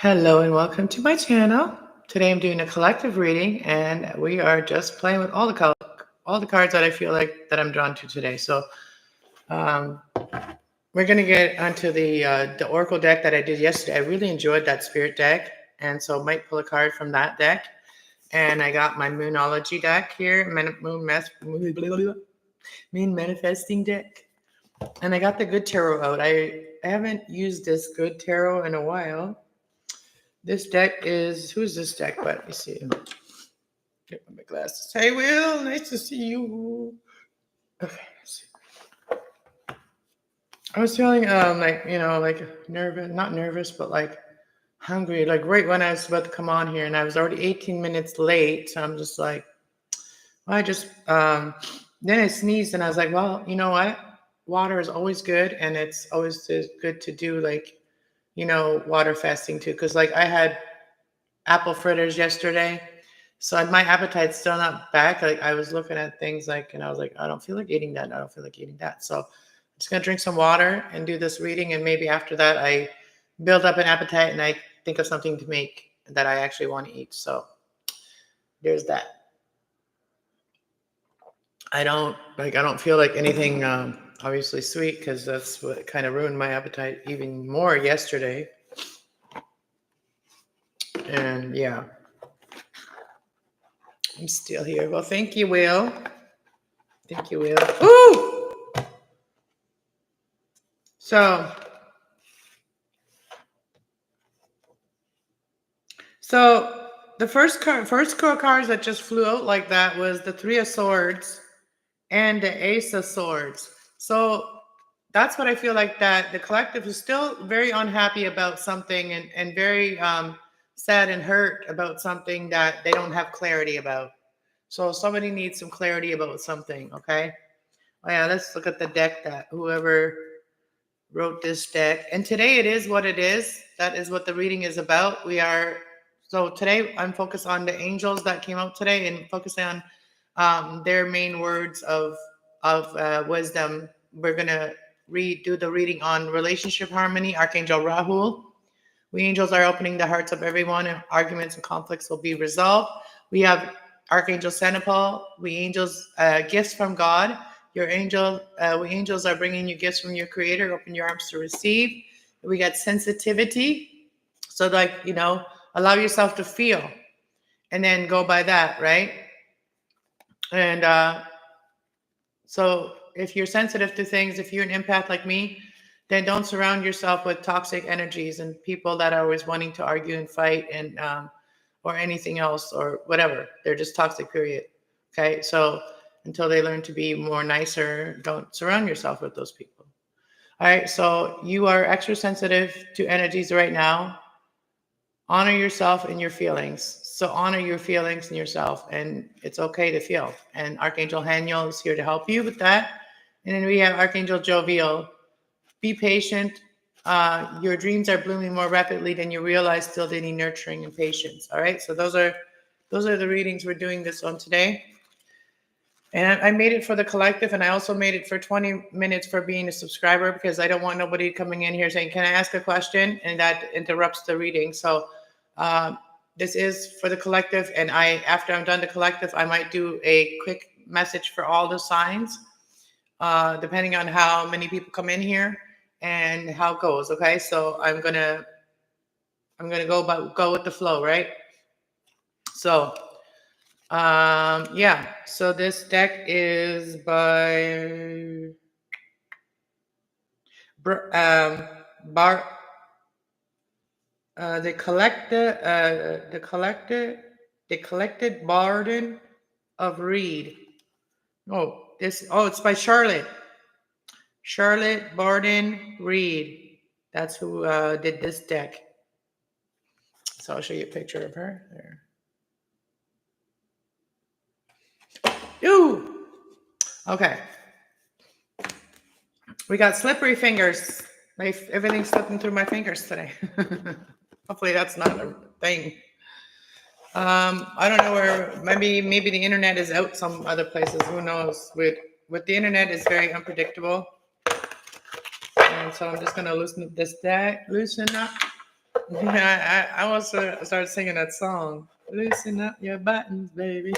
Hello and welcome to my channel. Today I'm doing a collective reading and we are just playing with all the cards that I feel like that I'm drawn to today. So um, we're going to get onto the Oracle deck that I did yesterday. I really enjoyed that spirit deck, and so I might pull a card from that deck. And I got my Moonology deck here, Moon Manifesting deck. And I got the Good Tarot out. I haven't used this Good Tarot in a while. This deck is, who's this deck? But let me see. Get my glasses. Hey, Will, nice to see you. Okay, let's see. I was feeling like nervous, not nervous, but like hungry, like right when I was about to come on here, and I was already 18 minutes late. So I'm just like, well, then I sneezed and I was like, well, you know what? Water is always good, and it's always good to do water fasting too. Because like I had apple fritters yesterday, so my appetite's still not back. Like I was looking at things and I was like, I don't feel like eating that. I don't feel like eating that. So I'm just gonna drink some water and do this reading, and maybe after that I build up an appetite and I think of something to make that I actually want to eat. So there's that. I don't feel like anything obviously sweet, because that's what kind of ruined my appetite even more yesterday. And yeah, I'm still here. Well, thank you, Will. Thank you, Will. Ooh! So the first cards that just flew out like that was the Three of Swords and the Ace of Swords. So that's what I feel like, that the collective is still very unhappy about something, and very sad and hurt about something that they don't have clarity about. So somebody needs some clarity about something, okay? Oh yeah, let's look at the deck that whoever wrote this deck. And today it is what it is. That is what the reading is about. So today I'm focused on the angels that came out today, and focusing on their main words of wisdom. We're gonna do the reading on relationship harmony, Archangel Rahul. We angels are opening the hearts of everyone, and arguments and conflicts will be resolved. We have Archangel Sanapal. We angels, gifts from God. We angels are bringing you gifts from your Creator. Open your arms to receive. We got sensitivity. So allow yourself to feel, and then go by that, right? And so if you're sensitive to things, if you're an empath like me, then don't surround yourself with toxic energies and people that are always wanting to argue and fight, and or anything else or whatever. They're just toxic, period. Okay, so until they learn to be more nicer, don't surround yourself with those people. All right, so you are extra sensitive to energies right now. Honor yourself and your feelings. So honor your feelings and yourself, and it's okay to feel. And Archangel Haniel is here to help you with that. And then we have Archangel Jovial. Be patient. Your dreams are blooming more rapidly than you realize. Still, they need nurturing and patience. All right. So those are the readings we're doing this on today. And I made it for the collective, and I also made it for 20 minutes for being a subscriber, because I don't want nobody coming in here saying, "Can I ask a question?" and that interrupts the reading. So this is for the collective, and after I'm done the collective, I might do a quick message for all the signs, depending on how many people come in here and how it goes. Okay, so I'm gonna go with the flow, right? So yeah, so this deck is by the collected Barden of Reed. It's by Charlotte Barden Reed. That's who did this deck. So I'll show you a picture of her there. Ooh. Okay. We got slippery fingers. Everything's slipping through my fingers today. Hopefully that's not a thing. I don't know where. Maybe the internet is out some other places. Who knows? With the internet, is very unpredictable. And so I'm just gonna loosen up. Yeah, I also started singing that song. Loosen up your buttons, baby.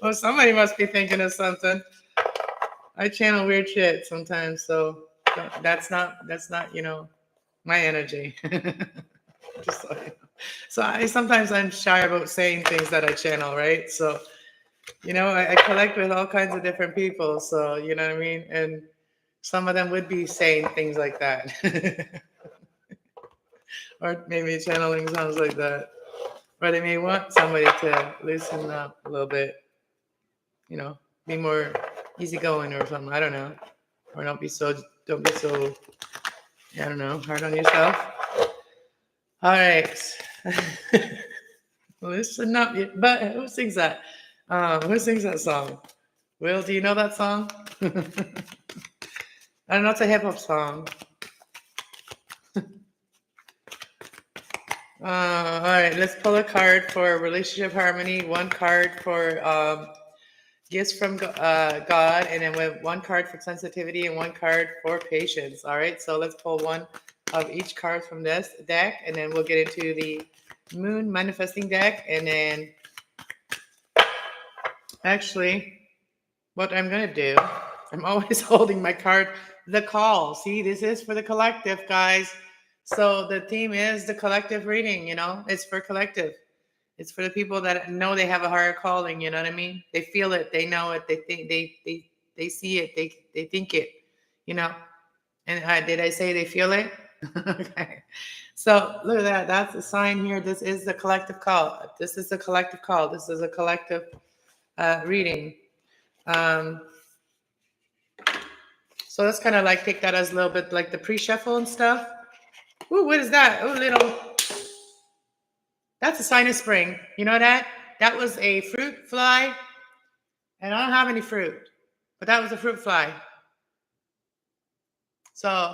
Well, somebody must be thinking of something. I channel weird shit sometimes, so that's not my energy. Just so you know. So I sometimes I'm shy about saying things that I channel, right? So I collect with all kinds of different people, so you know what I mean, and some of them would be saying things like that. Or maybe channeling sounds like that. Or they may want somebody to loosen up a little bit, be more easygoing or something. I don't know. Or don't be so, I don't know, hard on yourself. All right. Listen up. But who sings that? Who sings that song? Will, do you know that song? I don't know, it's a hip hop song. All right, let's pull a card for relationship harmony, one card for gifts from God, and then with one card for sensitivity and one card for patience. All right, so let's pull one of each card from this deck, and then we'll get into the moon manifesting deck. And then actually, what I'm going to do, I'm always holding my card, the call. See, this is for the collective, guys. So the theme is the collective reading, it's for collective. It's for the people that know they have a higher calling, you know what I mean? They feel it, they know it, they think they see it, they think it, you know. And did I say they feel it? Okay. So look at that. That's a sign here. This is the collective call. This is the collective call. This is a collective reading. So let's kind of like take that as a little bit like the pre-shuffle and stuff. Ooh, what is that? Oh, little. That's a sign of spring. You know that? That was a fruit fly. And I don't have any fruit, but that was a fruit fly. So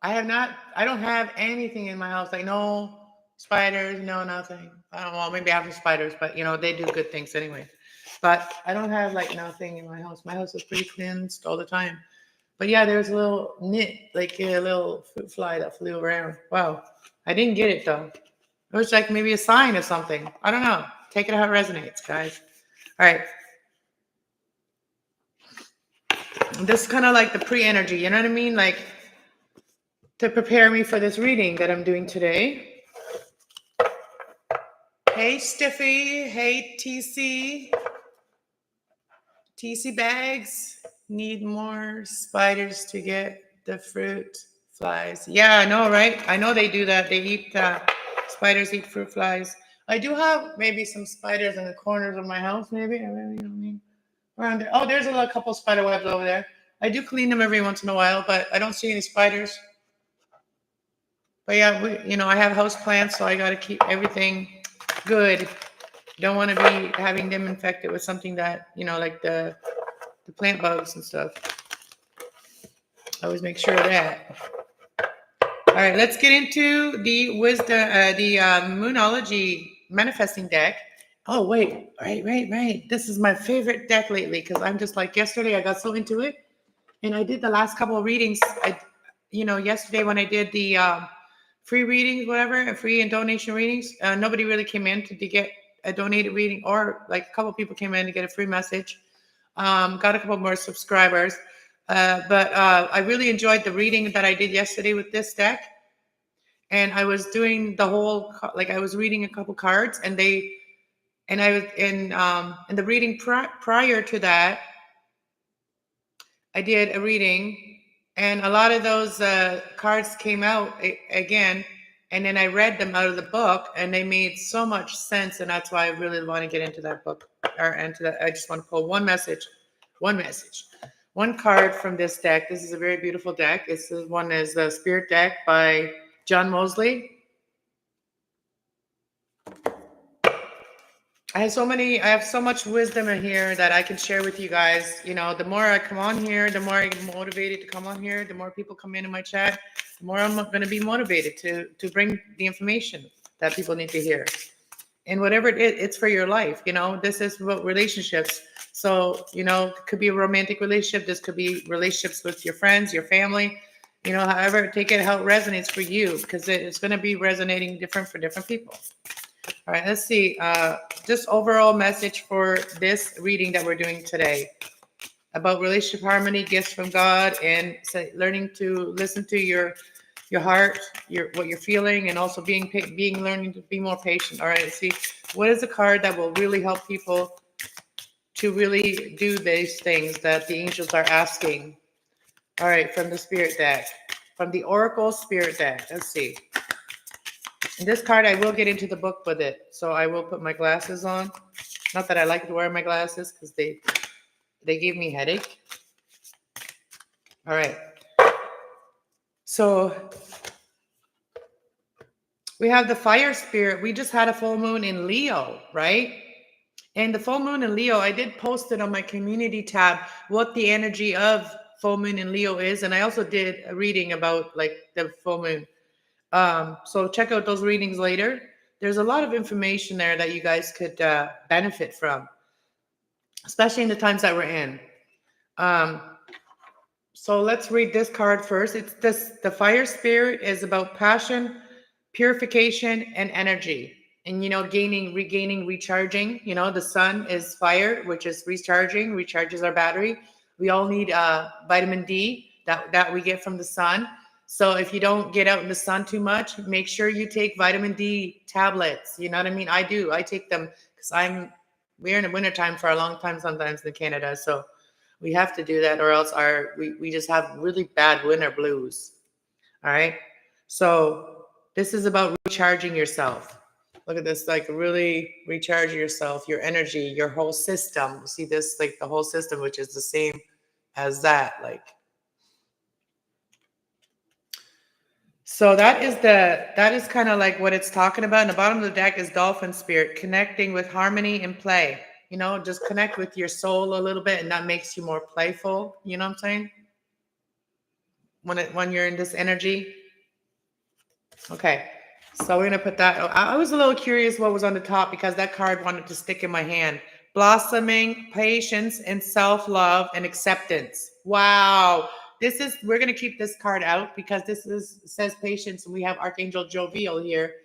I don't have anything in my house. Like no spiders, no nothing. I don't know, maybe I have some spiders, but they do good things anyway. But I don't have like nothing in my house. My house is pretty cleansed all the time. But yeah, there's a little like a little fruit fly that flew around. Wow. I didn't get it though. It was like maybe a sign of something. I don't know. Take it how it resonates, guys. All right. This is kind of like the pre-energy, you know what I mean? Like to prepare me for this reading that I'm doing today. Hey, Stiffy. Hey, TC. TC bags. Need more spiders to get the fruit flies. Yeah, I know, right? I know they do that. They eat, spiders eat fruit flies. I do have maybe some spiders in the corners of my house, maybe. I really don't mean around there. Oh, there's a couple spider webs over there. I do clean them every once in a while, but I don't see any spiders. But yeah, I have house plants, so I got to keep everything good. Don't want to be having them infected with something that, like the plant bugs and stuff. I always make sure of that. All right, let's get into the wisdom, the Moonology manifesting deck. Oh, wait, right. This is my favorite deck lately because I'm just like yesterday I got so into it. And I did the last couple of readings. Yesterday when I did the free readings, whatever, and free and donation readings, nobody really came in to get a donated reading, or like a couple of people came in to get a free message. Got a couple more subscribers. But I really enjoyed the reading that I did yesterday with this deck. And I was doing the whole, like I was reading a couple cards and I was in the reading prior to that, I did a reading, and a lot of those cards came out again, and then I read them out of the book, and they made so much sense, and that's why I really want to get into that book, or into that. I just want to pull one card from this deck. This is a very beautiful deck. This one is the Spirit deck by John Mosley. I have so much wisdom in here that I can share with you guys. The more I come on here, the more I get motivated to come on here, the more people come into my chat, the more I'm going to be motivated to bring the information that people need to hear. And whatever it is, it's for your life. This is about relationships. So, it could be a romantic relationship. This could be relationships with your friends, your family. However, take it how it resonates for you, because it's going to be resonating different for different people. All right, let's see. Just overall message for this reading that we're doing today about relationship harmony, gifts from God, and learning to listen to your heart, what you're feeling, and also learning to be more patient. All right, let's see. What is a card that will really help people to really do these things that the angels are asking? All right, from the spirit deck, from the Oracle spirit deck. Let's see. And this card, I will get into the book with it, so I will put my glasses on. Not that I like to wear my glasses, because they give me headache. All right. So we have the fire spirit. We just had a full moon in Leo, right? And the full moon in Leo, I did post it on my community tab, what the energy of full moon in Leo is. And I also did a reading about like the full moon. So check out those readings later. There's a lot of information there that you guys could benefit from, especially in the times that we're in. So let's read this card first. The fire spirit is about passion, purification, and energy. And, regaining, recharging. The sun is fire, which is recharges our battery. We all need vitamin D that we get from the sun. So if you don't get out in the sun too much, make sure you take vitamin D tablets. You know what I mean? I do. I take them because we're in the wintertime for a long time sometimes in Canada. So we have to do that, or else we just have really bad winter blues. All right. So this is about recharging yourself. Look at this, like really recharge yourself, your energy, your whole system. See this, like the whole system, which is the same as that. So that is kind of like what it's talking about. And the bottom of the deck is dolphin spirit, connecting with harmony and play. Just connect with your soul a little bit, and that makes you more playful. You know what I'm saying? When you're in this energy. Okay, so we're gonna put that. I was a little curious what was on the top, because that card wanted to stick in my hand. Blossoming, patience, and self-love and acceptance. Wow. We're gonna keep this card out, because says patience, and we have Archangel Jovial here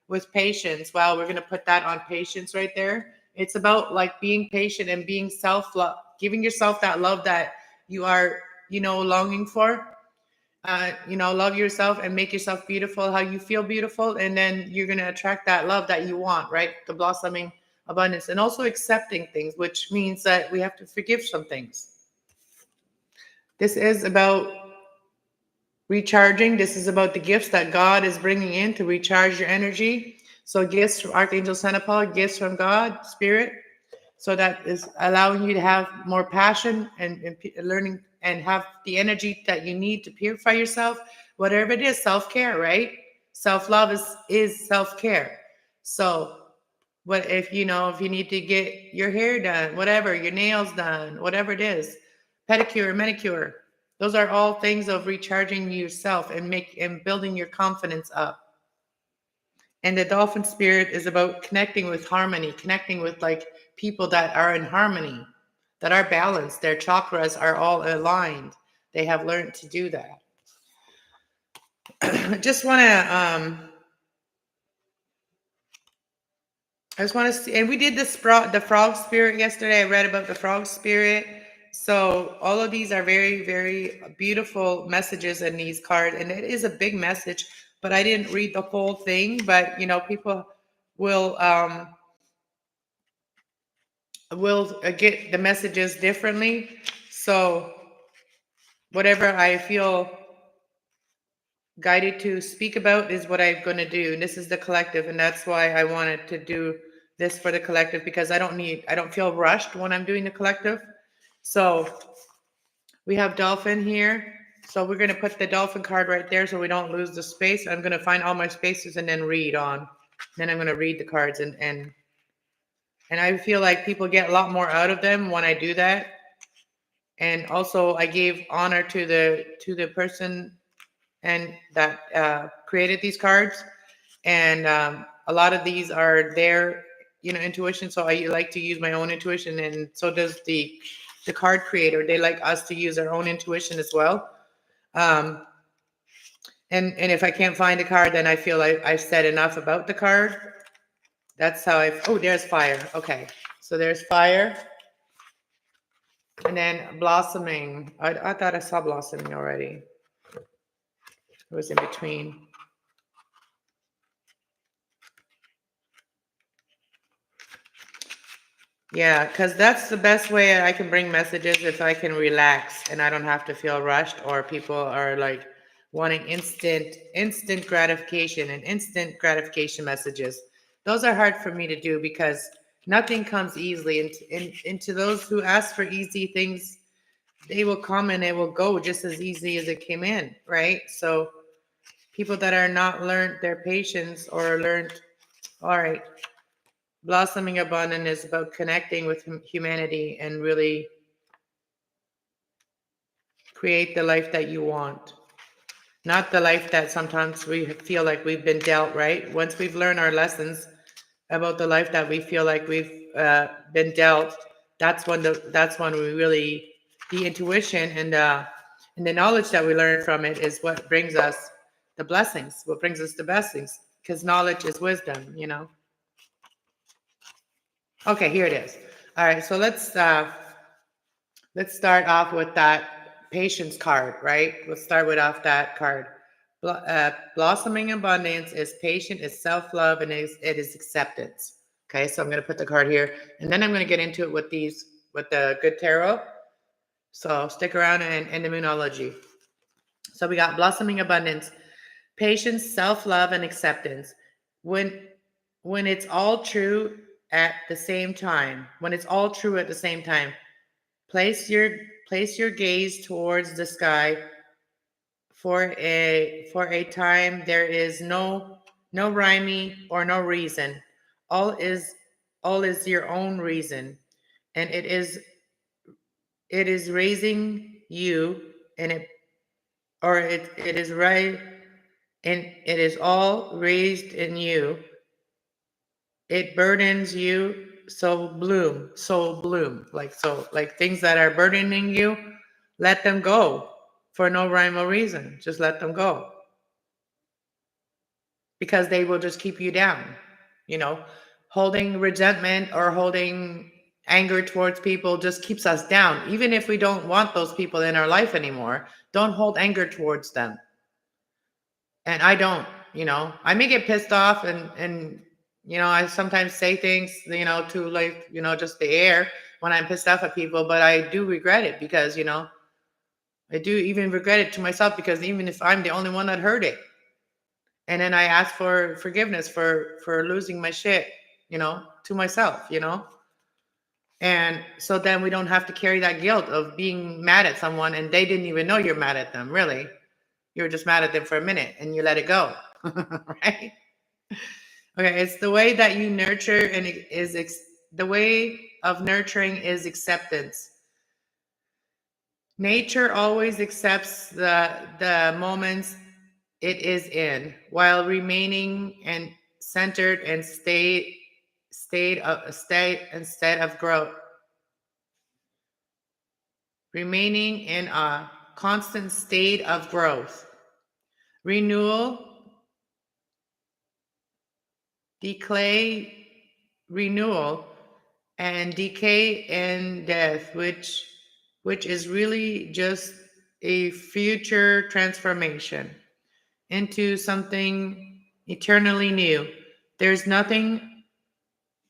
with patience. Wow, we're gonna put that on patience right there. It's about like being patient and being self-love, giving yourself that love that you are, longing for. Love yourself and make yourself beautiful, how you feel beautiful. And then you're going to attract that love that you want, right? The blossoming abundance, and also accepting things, which means that we have to forgive some things. This is about recharging. This is about the gifts that God is bringing in to recharge your energy. So gifts from Archangel Paul, gifts from God, Spirit. So that is allowing you to have more passion and learning, and have the energy that you need to purify yourself, whatever it is, self-care, right? Self-love is self-care. So what if you need to get your hair done, whatever, your nails done, whatever it is, pedicure, manicure, those are all things of recharging yourself and building your confidence up. And the dolphin spirit is about connecting with harmony, connecting with like people that are in harmony, that are balanced. Their chakras are all aligned. They have learned to do that. I just want to see, and we did the frog spirit yesterday. I read about the frog spirit. So all of these are very, very beautiful messages in these cards. And it is a big message, but I didn't read the whole thing. But, people will get the messages differently. So whatever I feel guided to speak about is what I'm going to do. And this is the collective. And that's why I wanted to do this for the collective, because I don't feel rushed when I'm doing the collective. So we have dolphin here. So we're going to put the dolphin card right there so we don't lose the space. I'm going to find all my spaces and then read on. Then I'm going to read the cards, and I feel like people get a lot more out of them when I do that. And also I gave honor to the person and that created these cards. And a lot of these are their intuition. So I like to use my own intuition, and so does the card creator. They like us to use our own intuition as well. And if I can't find a card, then I feel like I've said enough about the card. That's how oh, there's fire. Okay. So there's fire. And then blossoming. I thought I saw blossoming already. It was in between. Yeah, because that's the best way I can bring messages, if I can relax and I don't have to feel rushed, or people are like wanting instant gratification and instant gratification messages. Those are hard for me to do because nothing comes easily. And to those who ask for easy things, they will come and it will go just as easy as it came in, right? So people that are not learned their patience or learned, all right, blossoming abundant is about connecting with humanity and really create the life that you want. Not the life that sometimes we feel like we've been dealt, right? Once we've learned our lessons about the life that we feel like we've been dealt, that's when we really, the intuition and the knowledge that we learn from it is what brings us the blessings, what brings us the blessings, because knowledge is wisdom, you know. Okay, here it is. All right, so let's start off with that patience card, right? Let's start with off that card. Blossoming abundance is patient, is self-love, and it is acceptance. Okay, so I'm going to put the card here, and then I'm going to get into it with the good tarot. So stick around and the moonology. So we got blossoming abundance, patience, self-love, and acceptance. When it's all true at the same time, place your gaze towards the sky. For a time there is no rhyming or no reason. All is your own reason, and it is raising you, and it is right, and it is all raised in you. It burdens you, so bloom. Like things that are burdening you, let them go for no rhyme or reason. Just let them go, because they will just keep you down. You know, holding resentment or holding anger towards people just keeps us down. Even if we don't want those people in our life anymore, don't hold anger towards them. And I don't, I may get pissed off, and I sometimes say things, to, like, just the air when I'm pissed off at people, but I do regret it, because, I do even regret it to myself, because even if I'm the only one that heard it, and then I ask for forgiveness for losing my shit, to myself, and so then we don't have to carry that guilt of being mad at someone and they didn't even know you're mad at them. Really, you're just mad at them for a minute and you let it go. Right? Okay, it's the way that you nurture, and the way of nurturing is acceptance. Nature always accepts the moments it is in, while remaining and centered and instead of growth. Remaining in a constant state of growth. Renewal, renewal, and decay and death, which is really just a future transformation into something eternally new. There's nothing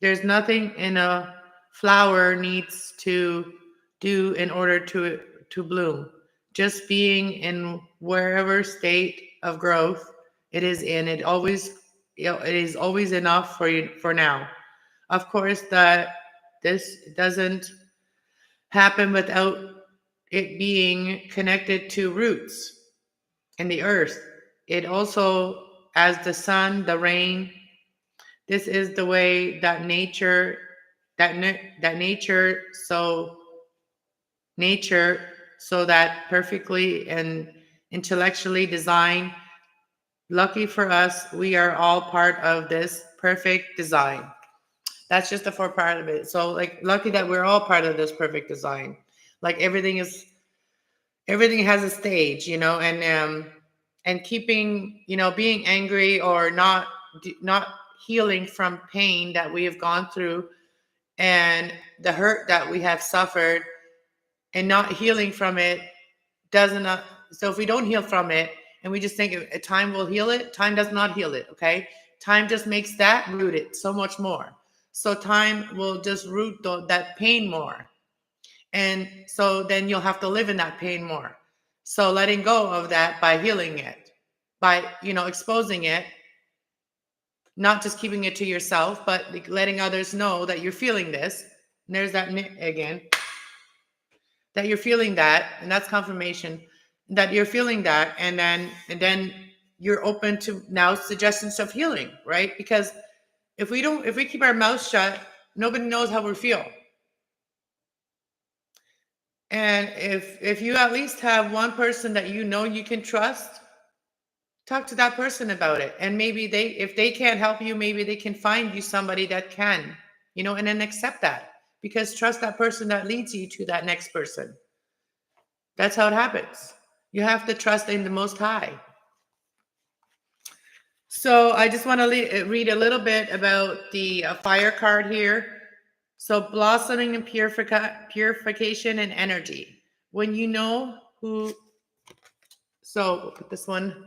in a flower needs to do in order to bloom. Just being in wherever state of growth it is in, it is always enough for you for now. Of course, that this doesn't happen without it being connected to roots in the earth. It also, as the sun, the rain, this is the way that nature so that perfectly and intellectually designed. Lucky for us, we are all part of this perfect design. That's just the fourth part of it. So, like, lucky that we're all part of this perfect design. Like, everything has a stage, and and keeping, being angry or not healing from pain that we have gone through and the hurt that we have suffered, and not healing from it doesn't. So if we don't heal from it and we just think time will heal it, time does not heal it. Okay, time just makes that root it so much more. So time will just root that pain more, and so then you'll have to live in that pain more. So letting go of that by healing it, by exposing it, not just keeping it to yourself, but letting others know that you're feeling this. And there's that again, that you're feeling that, and that's confirmation that you're feeling that, and then you're open to now suggestions of healing, right? Because if we keep our mouth shut, nobody knows how we feel. And if you at least have one person that you can trust, talk to that person about it. And maybe if they can't help you, maybe they can find you somebody that can, and then accept that, because trust that person that leads you to that next person. That's how it happens. You have to trust in the Most High. So I just want to read a little bit about the fire card here. So blossoming and purification and energy. When you know who, so we'll put this one.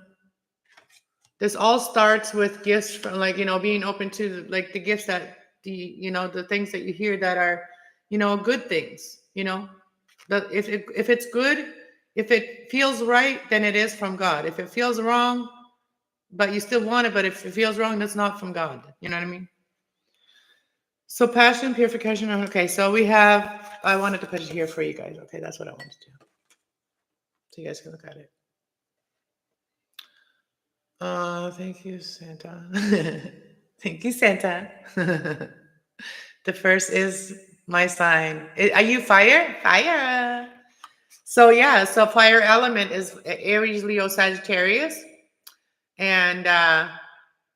This all starts with gifts from being open to the gifts that the things that you hear that are, good things, that if it's good, if it feels right, then it is from God. If it feels wrong, but you still want it, but if it feels wrong, that's not from God. You know what I mean? So passion, purification. Okay, so I wanted to put it here for you guys. Okay, that's what I wanted to do. So you guys can look at it. Thank you, Santa. Thank you, Santa. The first is my sign. Are you fire? Fire. So yeah, so fire element is Aries, Leo, Sagittarius. And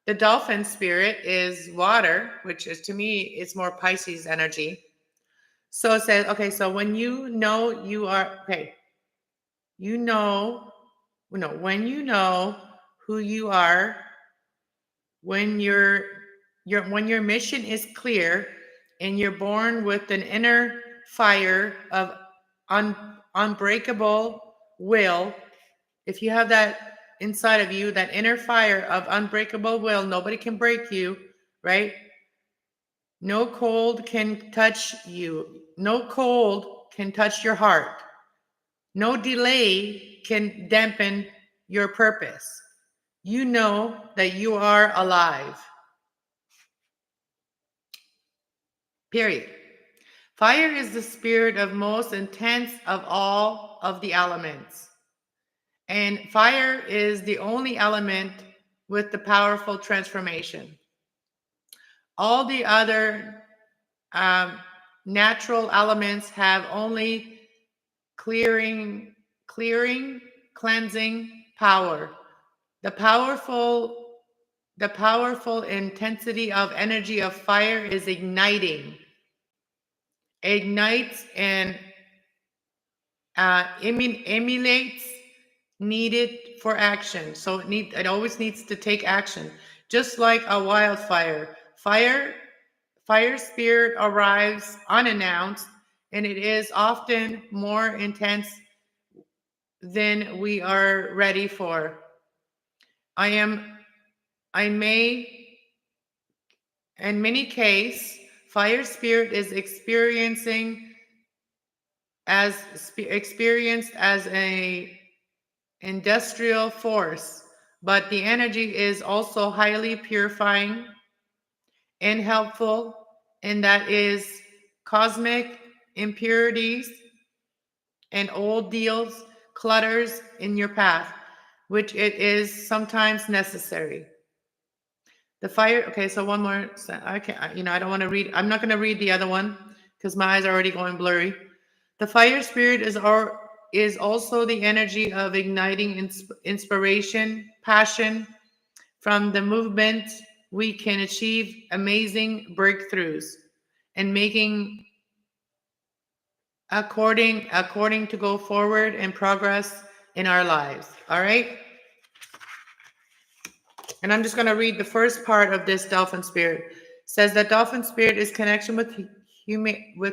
the dolphin spirit is water, which is, to me, it's more Pisces energy. So it says, okay, so when when you know who you are, when your mission is clear, and you're born with an inner fire of unbreakable will. If you have that inside of you, that inner fire of unbreakable will, nobody can break you, right? No cold can touch you. No cold can touch your heart. No delay can dampen your purpose. You know that you are alive. Period. Fire is the spirit of most intense of all of the elements. And fire is the only element with the powerful transformation. All the other natural elements have only cleansing power. The powerful intensity of energy of fire is ignites and emulates needed for action. So it always needs to take action, just like a wildfire. Fire spirit arrives unannounced, and it is often more intense than we are ready for. In many cases, fire spirit is experienced as a industrial force, but the energy is also highly purifying and helpful, and that is cosmic impurities and old deals, clutters in your path, which it is sometimes necessary. The fire, okay, so one more, I can't, I don't want to read, I'm not going to read the other one because my eyes are already going blurry. The fire spirit is also the energy of igniting inspiration, passion. From the movement, we can achieve amazing breakthroughs and making according to go forward and progress in our lives. All right. And I'm just going to read the first part of this dolphin spirit. It says that dolphin spirit is connection with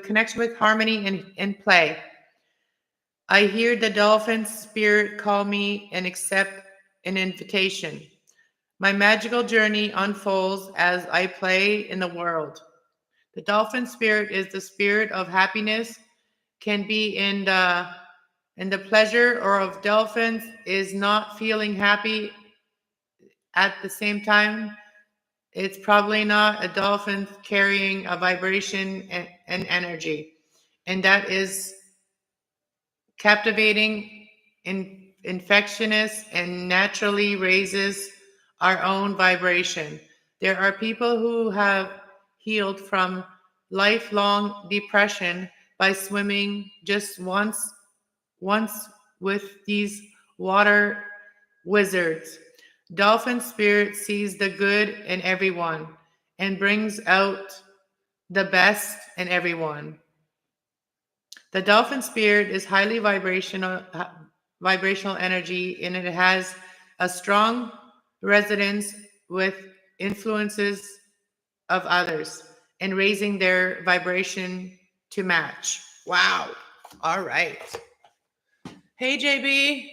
connection with harmony and play. I hear the dolphin spirit call me and accept an invitation. My magical journey unfolds as I play in the world. The dolphin spirit is the spirit of happiness, can be in the pleasure, or of dolphins is not feeling happy at the same time. It's probably not a dolphin carrying a vibration and energy. And that is captivating, infectious, and naturally raises our own vibration. There are people who have healed from lifelong depression by swimming just once with these water wizards. Dolphin spirit sees the good in everyone and brings out the best in everyone. The dolphin spirit is highly vibrational energy, and it has a strong resonance with influences of others and raising their vibration to match. Wow. All right. Hey, JB.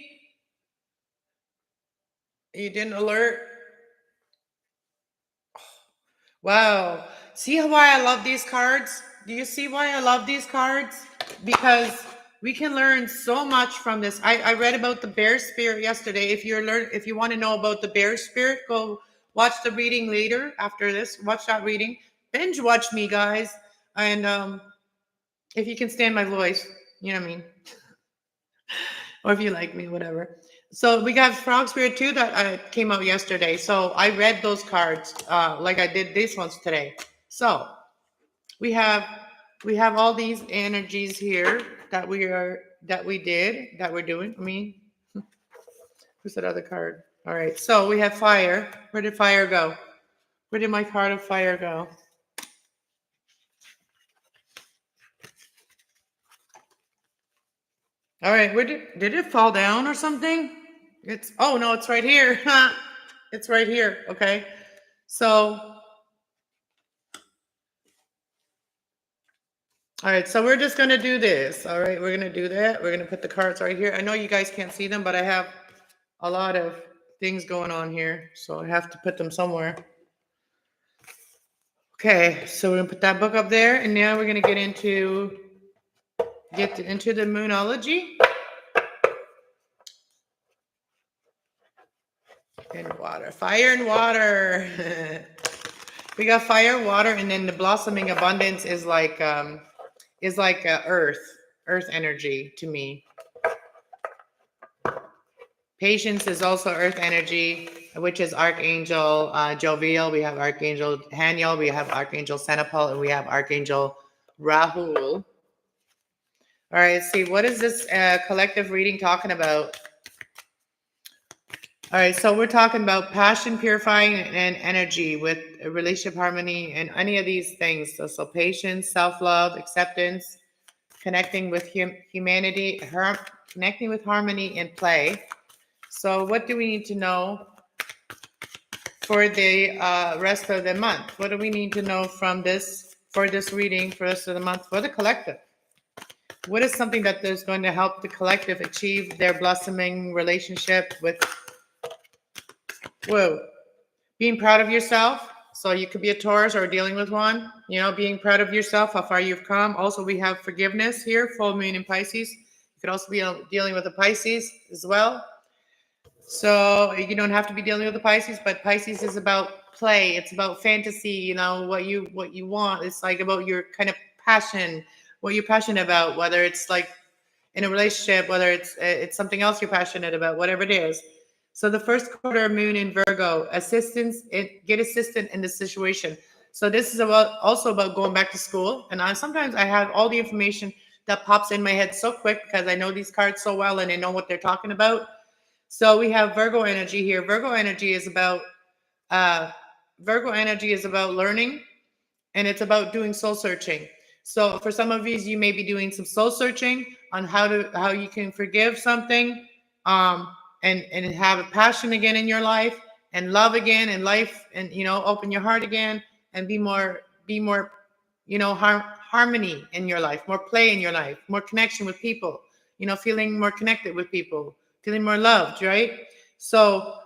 You didn't alert? Wow. See why I love these cards? Do you see why I love these cards? Because we can learn so much from this. I read about the bear spirit yesterday. If you want to know about the bear spirit, go watch the reading later after this. Watch that reading. Binge watch me, guys. And if you can stand my voice, you know what I mean? Or if you like me, whatever. So we got Frog Spirit too that came out yesterday. So I read those cards like I did these ones today. So we have all these energies here that we're doing. I mean, who's that other card? All right. So we have fire. Where did fire go? Where did my card of fire go? All right. Where did it fall down or something? It's right here. It's right here. Okay. So, all right. So we're just going to do this. All right. We're going to do that. We're going to put the cards right here. I know you guys can't see them, but I have a lot of things going on here. So I have to put them somewhere. Okay. So we're going to put that book up there. And now we're going to get into the moonology. And water. Fire and water. We got fire, water, and then the blossoming abundance is like earth energy to me. Patience is also earth energy, which is Archangel Jovial. We have Archangel Haniel. We have Archangel Senapal, and we have Archangel Rahul. All right, let's see. What is this collective reading talking about? All right, so we're talking about passion, purifying, and energy with relationship harmony and any of these things. So patience, self-love, acceptance, connecting with humanity, connecting with harmony and play. So what do we need to know for the rest of the month? What do we need to know for this reading for the rest of the month for the collective? What is something that is going to help the collective achieve their blossoming relationship with being proud of yourself? So you could be a Taurus or dealing with one, being proud of yourself, how far you've come. Also, we have forgiveness here, full moon in Pisces. You could also be dealing with a Pisces as well. So you don't have to be dealing with the Pisces, but Pisces is about play. It's about fantasy, what you want. It's like about your kind of passion, what you're passionate about, whether it's like in a relationship, whether it's something else you're passionate about, whatever it is. So the first quarter moon in Virgo, get assistance in the situation. So this is also about going back to school. And sometimes I have all the information that pops in my head so quick because I know these cards so well and I know what they're talking about. So we have Virgo energy here. Virgo energy is about learning, and it's about doing soul searching. So for some of you may be doing some soul searching on how you can forgive something, and have a passion again in your life, and love again and life, and open your heart again, and be more harmony in your life, more play in your life, more connection with people, feeling more connected with people, feeling more loved, right? So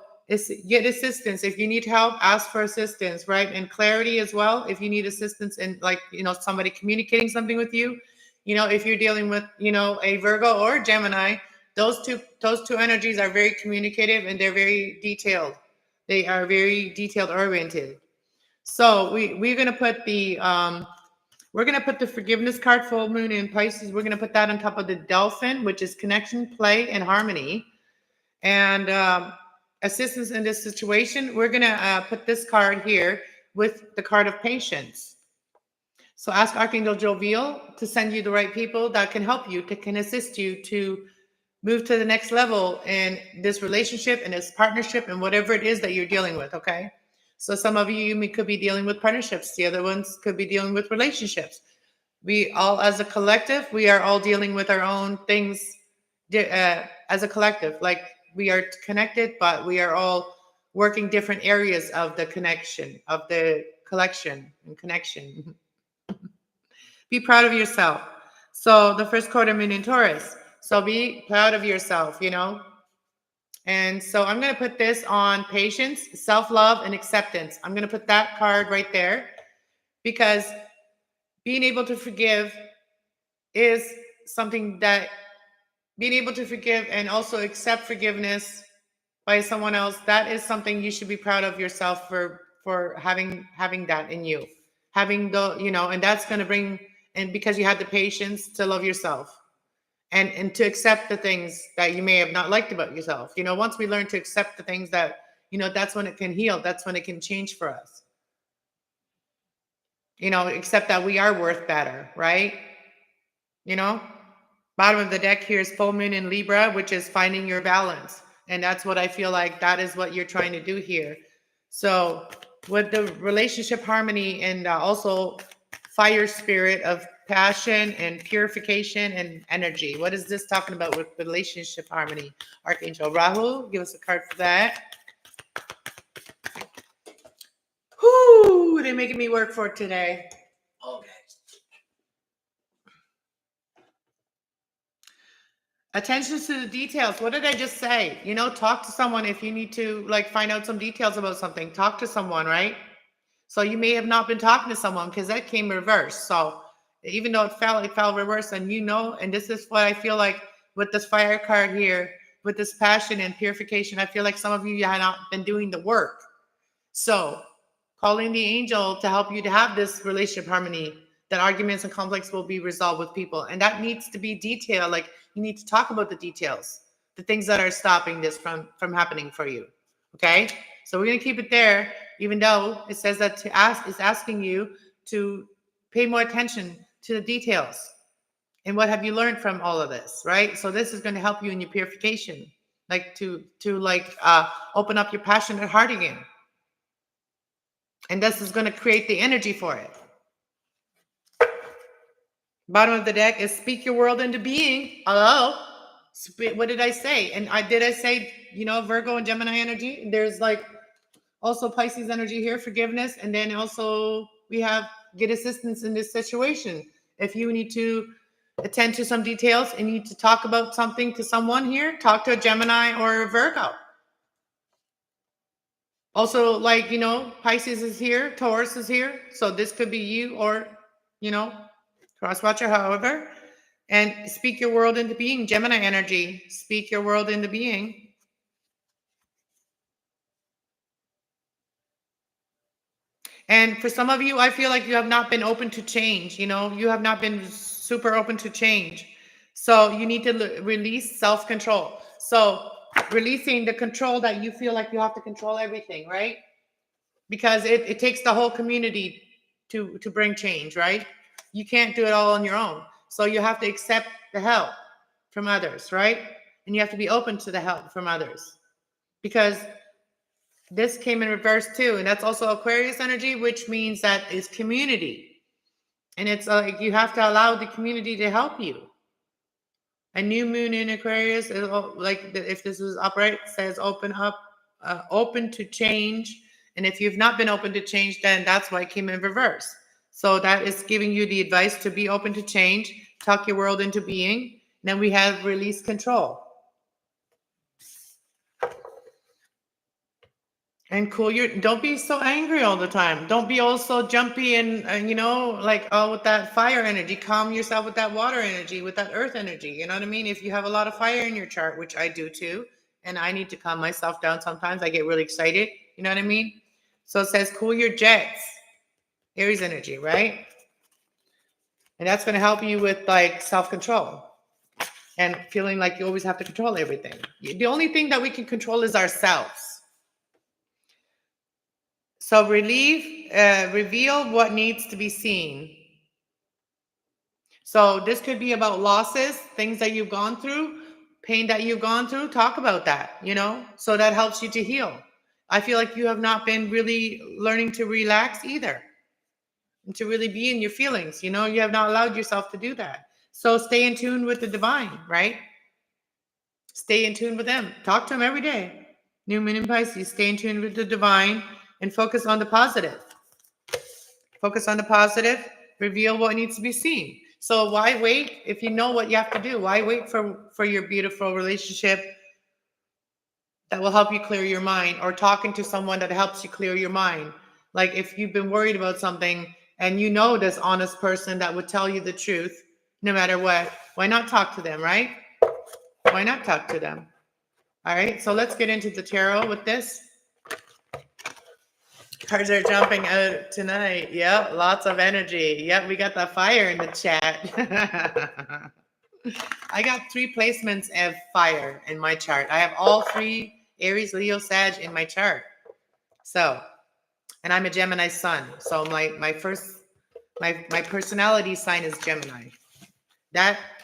get assistance. If you need help, ask for assistance, right? And clarity as well. If you need assistance in, like, somebody communicating something with you, if you're dealing with, a Virgo or Gemini, those two energies are very communicative, and they're very detailed. They are very detailed oriented. So we're going to put the forgiveness card, full moon in Pisces. We're going to put that on top of the dolphin, which is connection, play, and harmony. And assistance in this situation, we're going to put this card here with the card of patience. So ask Archangel Joviel to send you the right people that can help you, can assist you to move to the next level in this relationship and this partnership and whatever it is that you're dealing with, okay? So some of you could be dealing with partnerships. The other ones could be dealing with relationships. We all, as a collective, we are all dealing with our own things as a collective. Like, we are connected, but we are all working different areas of the connection, of the collection and connection. Be proud of yourself. So the first quarter moon in Taurus. So be proud of yourself, And so I'm going to put this on patience, self-love, and acceptance. I'm going to put that card right there, because being able to forgive is something that being able to forgive and also accept forgiveness by someone else, that is something you should be proud of yourself for having that in you, having and that's going to bring, and because you had the patience to love yourself and to accept the things that you may have not liked about yourself. Once we learn to accept the things that, that's when it can heal. That's when it can change for us. Accept that we are worth better, right? Bottom of the deck here is full moon in Libra, which is finding your balance. And that's what I feel like that is what you're trying to do here. So with the relationship harmony and also fire spirit of passion and purification and energy. What is this talking about with relationship harmony? Archangel Rahu, give us a card for that. Whoo, they're making me work for it today. Okay. Attention to the details. What did I just say? Talk to someone if you need to, find out some details about something. Talk to someone, right? So you may have not been talking to someone because that came reversed. So even though it fell reverse, and and this is what I feel like with this fire card here, with this passion and purification, I feel like some of you have not been doing the work. So calling the angel to help you to have this relationship harmony, that arguments and conflicts will be resolved with people. And that needs to be detailed. Like, you need to talk about the details, the things that are stopping this from happening for you. Okay. So we're going to keep it there, even though it says that is asking you to pay more attention to the details. And what have you learned from all of this, right? So this is going to help you in your purification, like to open up your passionate heart again. And this is going to create the energy for it. Bottom of the deck is speak your world into being. Hello. What did I say? And did I say, Virgo and Gemini energy? There's also Pisces energy here, forgiveness. And then also we have get assistance in this situation. If you need to attend to some details and need to talk about something to someone here, talk to a Gemini or a Virgo. Also, Pisces is here, Taurus is here. So this could be you or, cross watcher, however. And speak your world into being, Gemini energy. Speak your world into being. And for some of you, I feel like you have not been open to change. You have not been super open to change. So you need to release self-control. So releasing the control that you feel like you have to control everything, right? Because it takes the whole community to bring change, right? You can't do it all on your own. So you have to accept the help from others, right? And you have to be open to the help from others. Because this came in reverse too. And that's also Aquarius energy, which means that is community. And it's like you have to allow the community to help you. A new moon in Aquarius is like, if this is upright, says open up, open to change. And if you've not been open to change, then that's why it came in reverse. So that is giving you the advice to be open to change, tuck your world into being. Then we have release control. And cool don't be so angry all the time. Don't be all so jumpy and you know, like all with that fire energy. Calm yourself with that water energy, with that earth energy. You know what I mean? If you have a lot of fire in your chart, which I do too, and I need to calm myself down sometimes. I get really excited. You know what I mean? So it says cool your jets. Aries energy, right? And that's going to help you with like self-control and feeling like you always have to control everything. The only thing that we can control is ourselves. So reveal what needs to be seen. So this could be about losses, things that you've gone through, pain that you've gone through. Talk about that, you know, so that helps you to heal. I feel like you have not been really learning to relax either, and to really be in your feelings. You know, you have not allowed yourself to do that. So stay in tune with the divine, right? Stay in tune with them. Talk to them every day. New Moon in Pisces, stay in tune with the divine and focus on the positive. Focus on the positive. Reveal what needs to be seen. So why wait if you know what you have to do? Why wait for your beautiful relationship that will help you clear your mind, or talking to someone that helps you clear your mind? Like if you've been worried about something and you know this honest person that would tell you the truth no matter what, why not talk to them, right? Why not talk to them? All right, so let's get into the tarot with this. Cards are jumping out tonight. Yep, lots of energy. Yep, we got the fire in the chat. I got 3 placements of fire in my chart. I have all 3 Aries, Leo, Sag in my chart. So, and I'm a Gemini sun. So my personality sign is Gemini.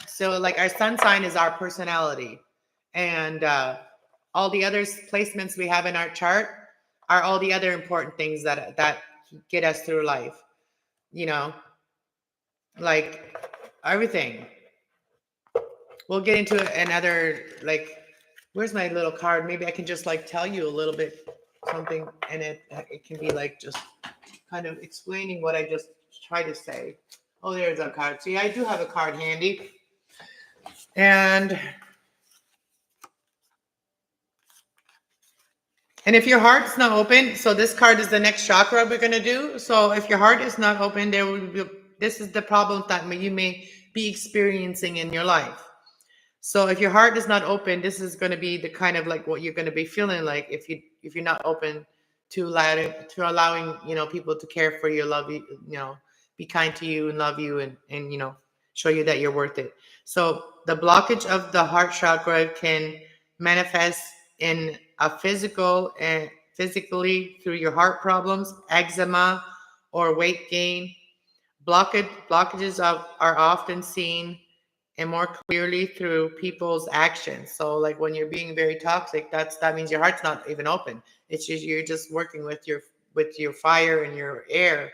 So like our sun sign is our personality. And all the other placements we have in our chart are all the other important things that get us through life. You know, like everything. We'll get into another, like, where's my little card? Maybe I can just like tell you a little bit something, and it can be like just kind of explaining what I just tried to say. Oh, there's a card. See, I do have a card handy. And if your heart's not open, so this card is the next chakra we're going to do. So if your heart is not open, this is the problem that you may be experiencing in your life. So if your heart is not open, this is going to be the kind of like what you're going to be feeling like if you're not open to allowing, you know, people to care for you, love you, you know, be kind to you and love you, and you know, show you that you're worth it. So the blockage of the heart chakra can manifest in a physically through your heart problems, eczema, or weight gain. Blockages are often seen and more clearly through people's actions. So like when you're being very toxic, that means your heart's not even open. It's just you're just working with your fire and your air.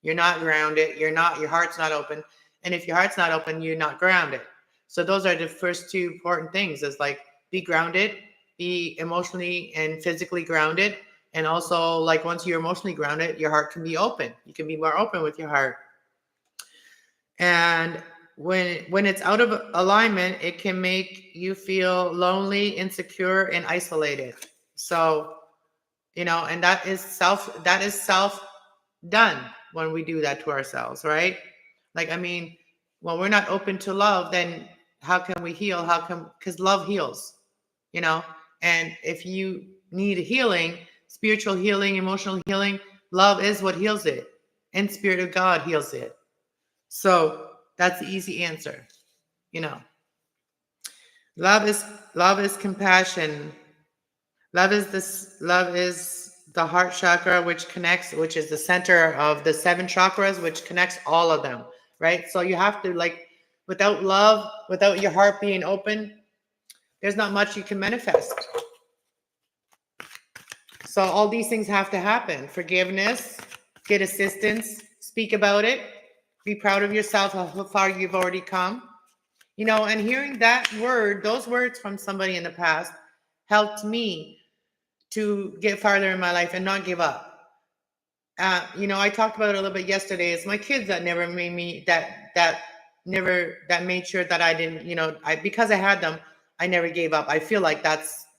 You're not grounded. Your heart's not open. And if your heart's not open, you're not grounded. So those are the first 2 important things, is like be grounded, be emotionally and physically grounded. And also, like, once you're emotionally grounded, your heart can be open. You can be more open with your heart. And when it's out of alignment, it can make you feel lonely, insecure, and isolated. So, you know, and that is self done when we do that to ourselves, right? Like, I mean, when we're not open to love, then how can we heal? Because love heals, you know? And if you need healing, spiritual healing, emotional healing, love is what heals it. And Spirit of God heals it. So that's the easy answer, you know. Love is compassion. Love is the heart chakra, which is the center of the 7 chakras, which connects all of them, right? So you have to, like, without love, without your heart being open, there's not much you can manifest. So all these things have to happen. Forgiveness, get assistance, speak about it, be proud of yourself, how far you've already come. You know, and hearing those words from somebody in the past helped me to get farther in my life and not give up. I talked about it a little bit yesterday. It's my kids that never made me that made sure that I didn't, because I had them, I never gave up. I feel like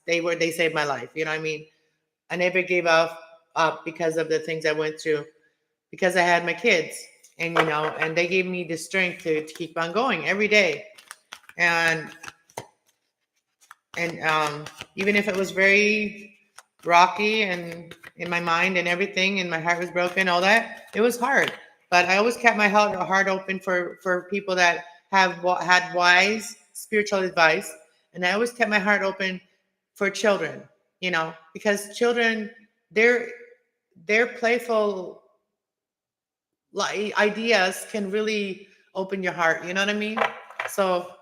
they saved my life. You know what I mean? I never gave up because of the things I went through, because I had my kids, and and they gave me the strength to keep on going every day. And even if it was very rocky and in my mind and everything, and my heart was broken, all that, it was hard. But I always kept my heart open for people that had wise spiritual advice. And I always kept my heart open for children, because children, their playful ideas can really open your heart. You know what I mean? So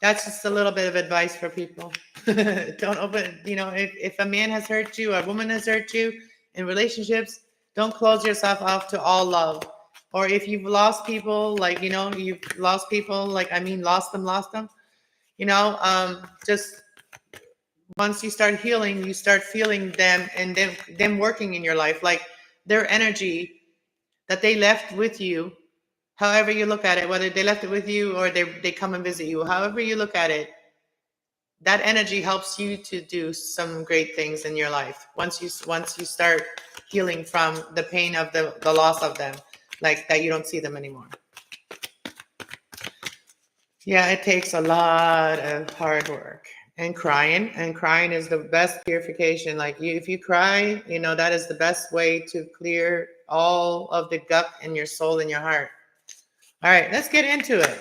that's just a little bit of advice for people. Don't open, if a man has hurt you, a woman has hurt you in relationships, don't close yourself off to all love. Or if you've lost people, you've lost people, lost them, just once you start healing, you start feeling them and them working in your life, like their energy that they left with you. However you look at it, whether they left it with you or they come and visit you, however you look at it, that energy helps you to do some great things in your life. Once you start healing from the pain of the loss of them, like that you don't see them anymore. Yeah, it takes a lot of hard work and crying is the best purification. If you cry, that is the best way to clear all of the gunk in your soul and your heart. All right, let's get into it.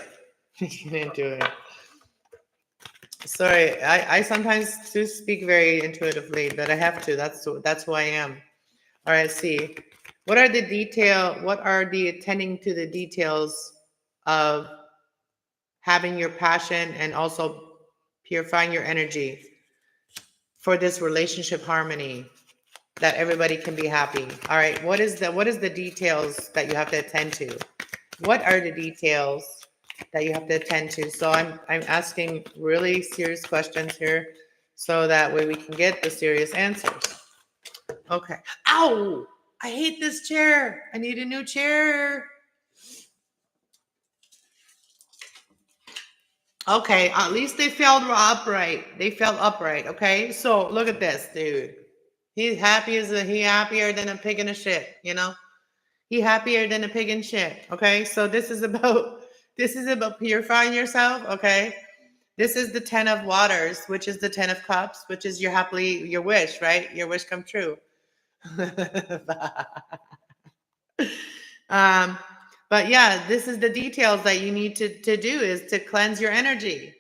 Sorry, I sometimes do speak very intuitively, but I have to. That's who I am. All right, let's see. What are the attending to the details of having your passion and also purifying your energy for this relationship harmony, that everybody can be happy? All right, what is the details that you have to attend to? What are the details that you have to attend to? So I'm asking really serious questions here, so that way we can get the serious answers. Okay. Ow! I hate this chair. I need a new chair. Okay, at least they felt upright. Okay, so look at this, dude. He happier than a pig in a shit. He happier than a pig in shit. Okay, so this is about purifying yourself. Okay, this is the 10 of waters, which is the 10 of cups, which is your wish, right? Your wish come true. But yeah, this is the details that you need to do, is to cleanse your energy.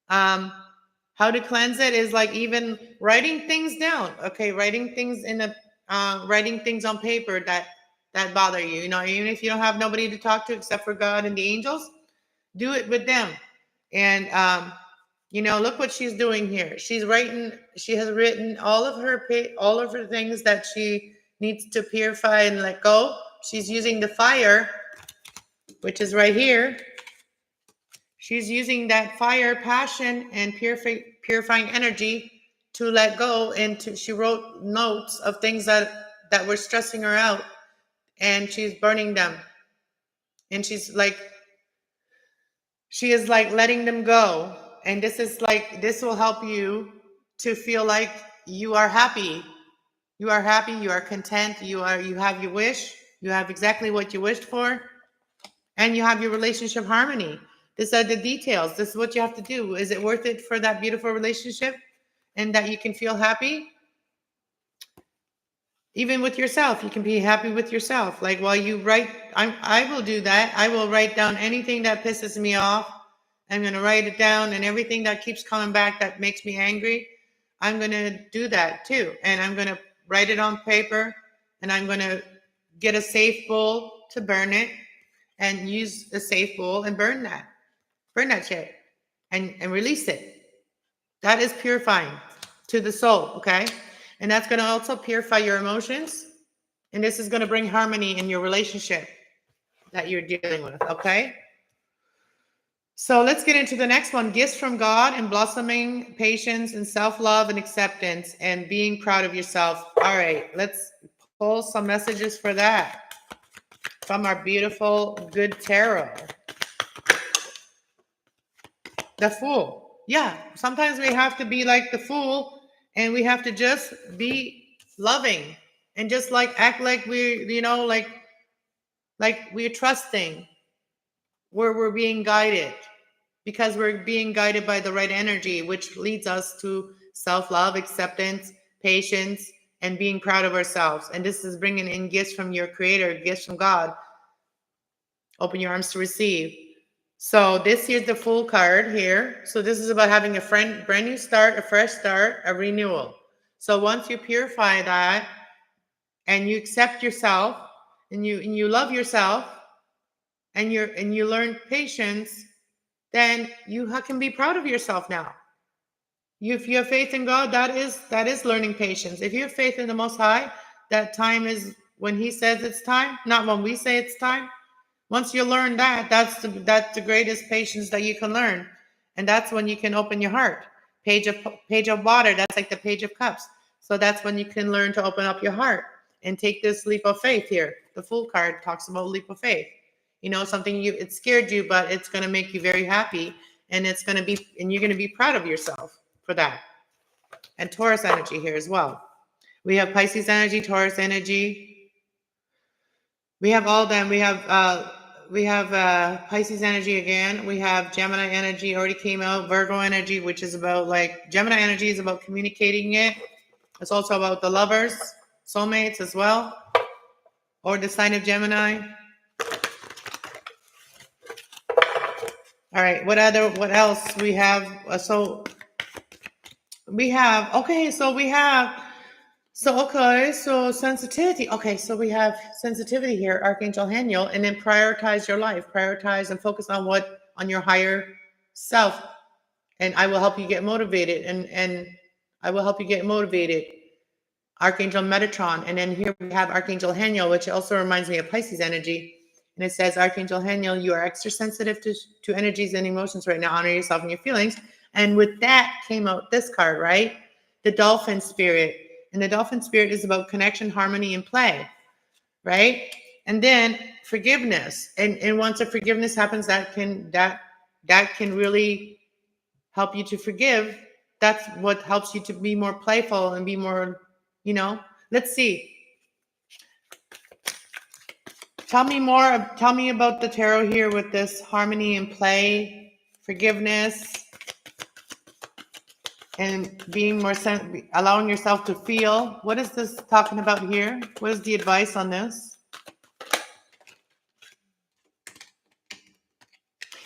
How to cleanse it is like even writing things down. Okay, writing things writing things on paper that bother you. Even if you don't have nobody to talk to except for God and the angels, do it with them. And look what she's doing here. She has written all of her things that she needs to purify and let go. She's using the fire, which is right here. She's using that fire, passion, and purifying energy to let go. And she wrote notes of things that were stressing her out, and she's burning them. And she is letting them go. And this will help you to feel like you are happy. You are happy. You are content. You have your wish. You have exactly what you wished for. And you have your relationship harmony. These are the details. This is what you have to do. Is it worth it for that beautiful relationship and that you can feel happy? Even with yourself, you can be happy with yourself. Like while you write, I will do that. I will write down anything that pisses me off. I'm going to write it down, and everything that keeps coming back that makes me angry, I'm going to do that too. And I'm going to write it on paper, and I'm going to get a safe bowl to burn it, and use a safe bowl and burn that shit and release it. That is purifying to the soul. Okay. And that's going to also purify your emotions. And this is going to bring harmony in your relationship that you're dealing with. Okay. So let's get into the next one. Gifts from God and blossoming, patience and self-love and acceptance and being proud of yourself. All right, let's pull some messages for that from our beautiful, good tarot. The Fool. Yeah, sometimes we have to be like the Fool and we have to just be loving and just like act like we're, like we're trusting where we're being guided, because we're being guided by the right energy, which leads us to self-love, acceptance, patience, and being proud of ourselves. And this is bringing in gifts from your creator, gifts from God. Open your arms to receive. So this here's the Fool card here. So this is about having a brand new start, a fresh start, a renewal. So once you purify that and you accept yourself and you love yourself and you learn patience, then you can be proud of yourself now. If you have faith in God, that is learning patience. If you have faith in the Most High, that time is when He says it's time, not when we say it's time. Once you learn that, that's the greatest patience that you can learn, and that's when you can open your heart. Page of water. That's like the Page of Cups. So that's when you can learn to open up your heart and take this leap of faith here. The Fool card talks about leap of faith. Something it scared you, but it's going to make you very happy, and you're going to be proud of yourself for that. And Taurus energy here as well. We have Pisces energy, Taurus energy. We have all them. We have Pisces energy again. We have Gemini energy already came out. Virgo energy, which is about Gemini energy is about communicating it. It's also about the lovers, soulmates as well, or the sign of Gemini. All right, what else we have? So sensitivity. Okay, so we have sensitivity here, Archangel Haniel, and then prioritize your life. Prioritize and focus on your higher self. And I will help you get motivated, and I will help you get motivated. Archangel Metatron. And then here we have Archangel Haniel, which also reminds me of Pisces energy. And it says, Archangel Haniel, you are extra sensitive to energies and emotions right now. Honor yourself and your feelings. And with that came out this card, right? The Dolphin Spirit. And the Dolphin Spirit is about connection, harmony, and play, right? And then forgiveness. And once a forgiveness happens, that can really help you to forgive. That's what helps you to be more playful and be more, Let's see. Tell me about the tarot here with this harmony and play, forgiveness, and being more allowing yourself to feel. What is this talking about here? What is the advice on this?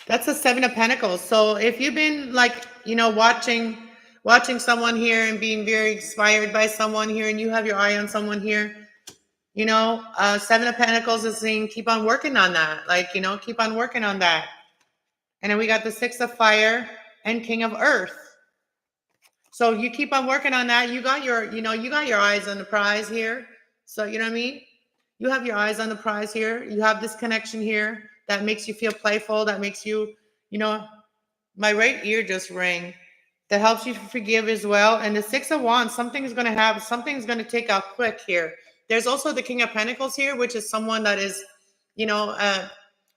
That's the Seven of Pentacles. So if you've been watching someone here and being very inspired by someone here, and you have your eye on someone here, Seven of Pentacles is saying, keep on working on that. Keep on working on that. And then we got the Six of Fire and King of Earth. So you keep on working on that. You got your eyes on the prize here. So you know what I mean? You have your eyes on the prize here. You have this connection here that makes you feel playful. That makes you, my right ear just rang. That helps you to forgive as well. And the Six of Wands, something's going to take out quick here. There's also the King of Pentacles here, which is someone that is,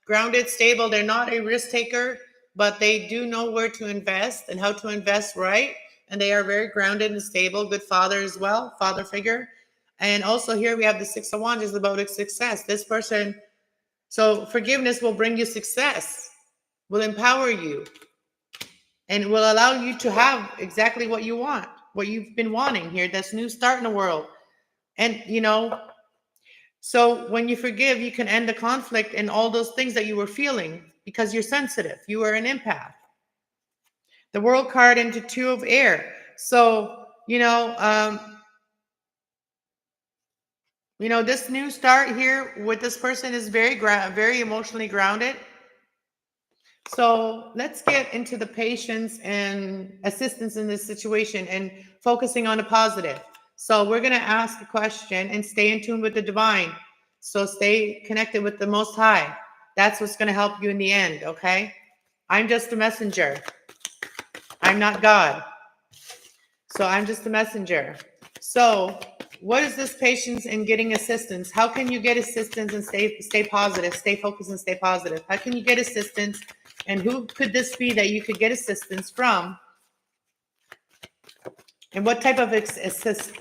grounded, stable. They're not a risk taker, but they do know where to invest and how to invest right. And they are very grounded and stable. Good father as well, father figure. And also here we have the Six of Wands is about success. This person, so forgiveness will bring you success, will empower you, and will allow you to have exactly what you want, what you've been wanting here. That's new start in the world. And, so when you forgive, you can end the conflict and all those things that you were feeling because you're sensitive. You are an empath. The World card into Two of Air. So, this new start here with this person is very emotionally grounded. So let's get into the patience and assistance in this situation and focusing on the positive. So we're going to ask a question and stay in tune with the divine. So stay connected with the Most High. That's what's going to help you in the end, okay? I'm just a messenger. I'm not God. So I'm just a messenger. So what is this patience in getting assistance? How can you get assistance and stay positive, stay focused and stay positive? How can you get assistance? And who could this be that you could get assistance from? And what type of assistance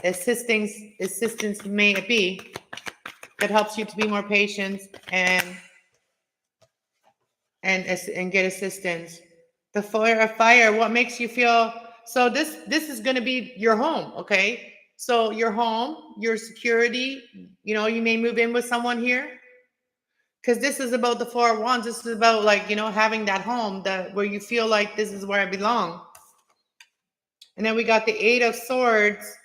may it be that helps you to be more patient and get assistance? The fire, what makes you feel? So this is going to be your home, okay? So your home, your security, you know, you may move in with someone here, because this is about the Four of Wands. This is about, like, you know, having that home that where you feel like this is where I belong. And then we got the Eight of Swords.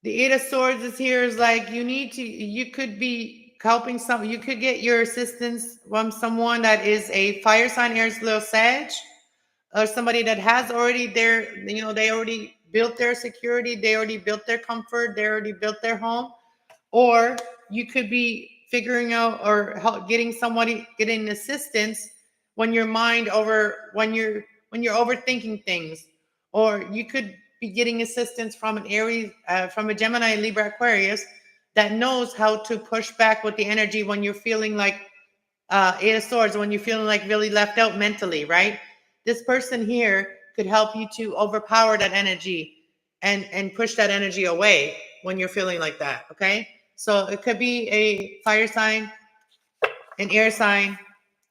The Eight of Swords is here is like you could be helping you could get your assistance from someone that is a fire sign, Aries, Leo, Sag, or somebody that has already you know, they already built their security, they already built their comfort, they already built their home. Or you could be figuring out or getting assistance when your mind when you're overthinking things. Or you could be getting assistance from an Aries, from a Gemini, Libra, Aquarius that knows how to push back with the energy when you're feeling like Eight of Swords, when you're feeling like really left out mentally, right? This person here could help you to overpower that energy and push that energy away when you're feeling like that, okay? So it could be a fire sign, an air sign,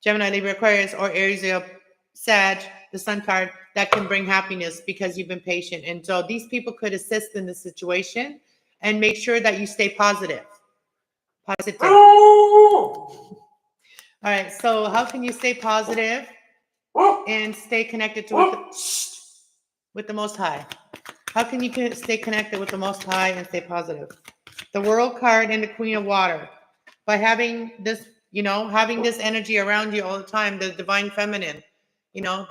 Gemini, Libra, Aquarius, or Aries, Leo, Sag, the Sun card, that can bring happiness because you've been patient. And so these people could assist in the situation and make sure that you stay positive. Positive. All right, so how can you stay positive and stay connected to with the Most High? How can you stay connected with the Most High and stay positive? The World card and the Queen of Water. By having this, you know, having this energy around you all the time, the Divine Feminine, you know,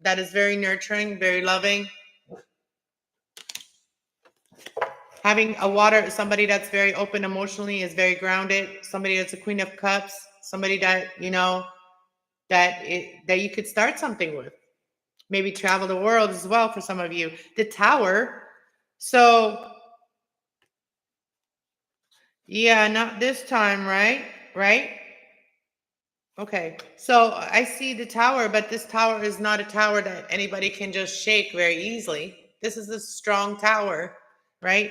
that is very nurturing, very loving. Having a water, somebody that's very open emotionally, is very grounded. Somebody that's a Queen of Cups. Somebody that, you know, that you could start something with. Maybe travel the world as well for some of you. The Tower. So, yeah, not this time, right? Right? Okay. So I see the Tower, but this tower is not a tower that anybody can just shake very easily. This is a strong tower, right?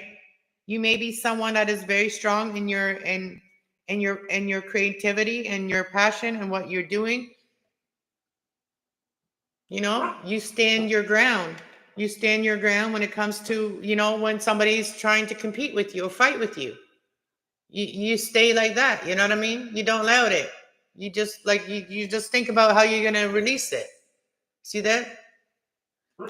You may be someone that is very strong in your creativity and your passion and what you're doing. You know, you stand your ground. You stand your ground when it comes to, you know, when somebody's trying to compete with you or fight with you. You stay like that. You know what I mean? You don't allow it. You just like you just think about how you're gonna release it. See that?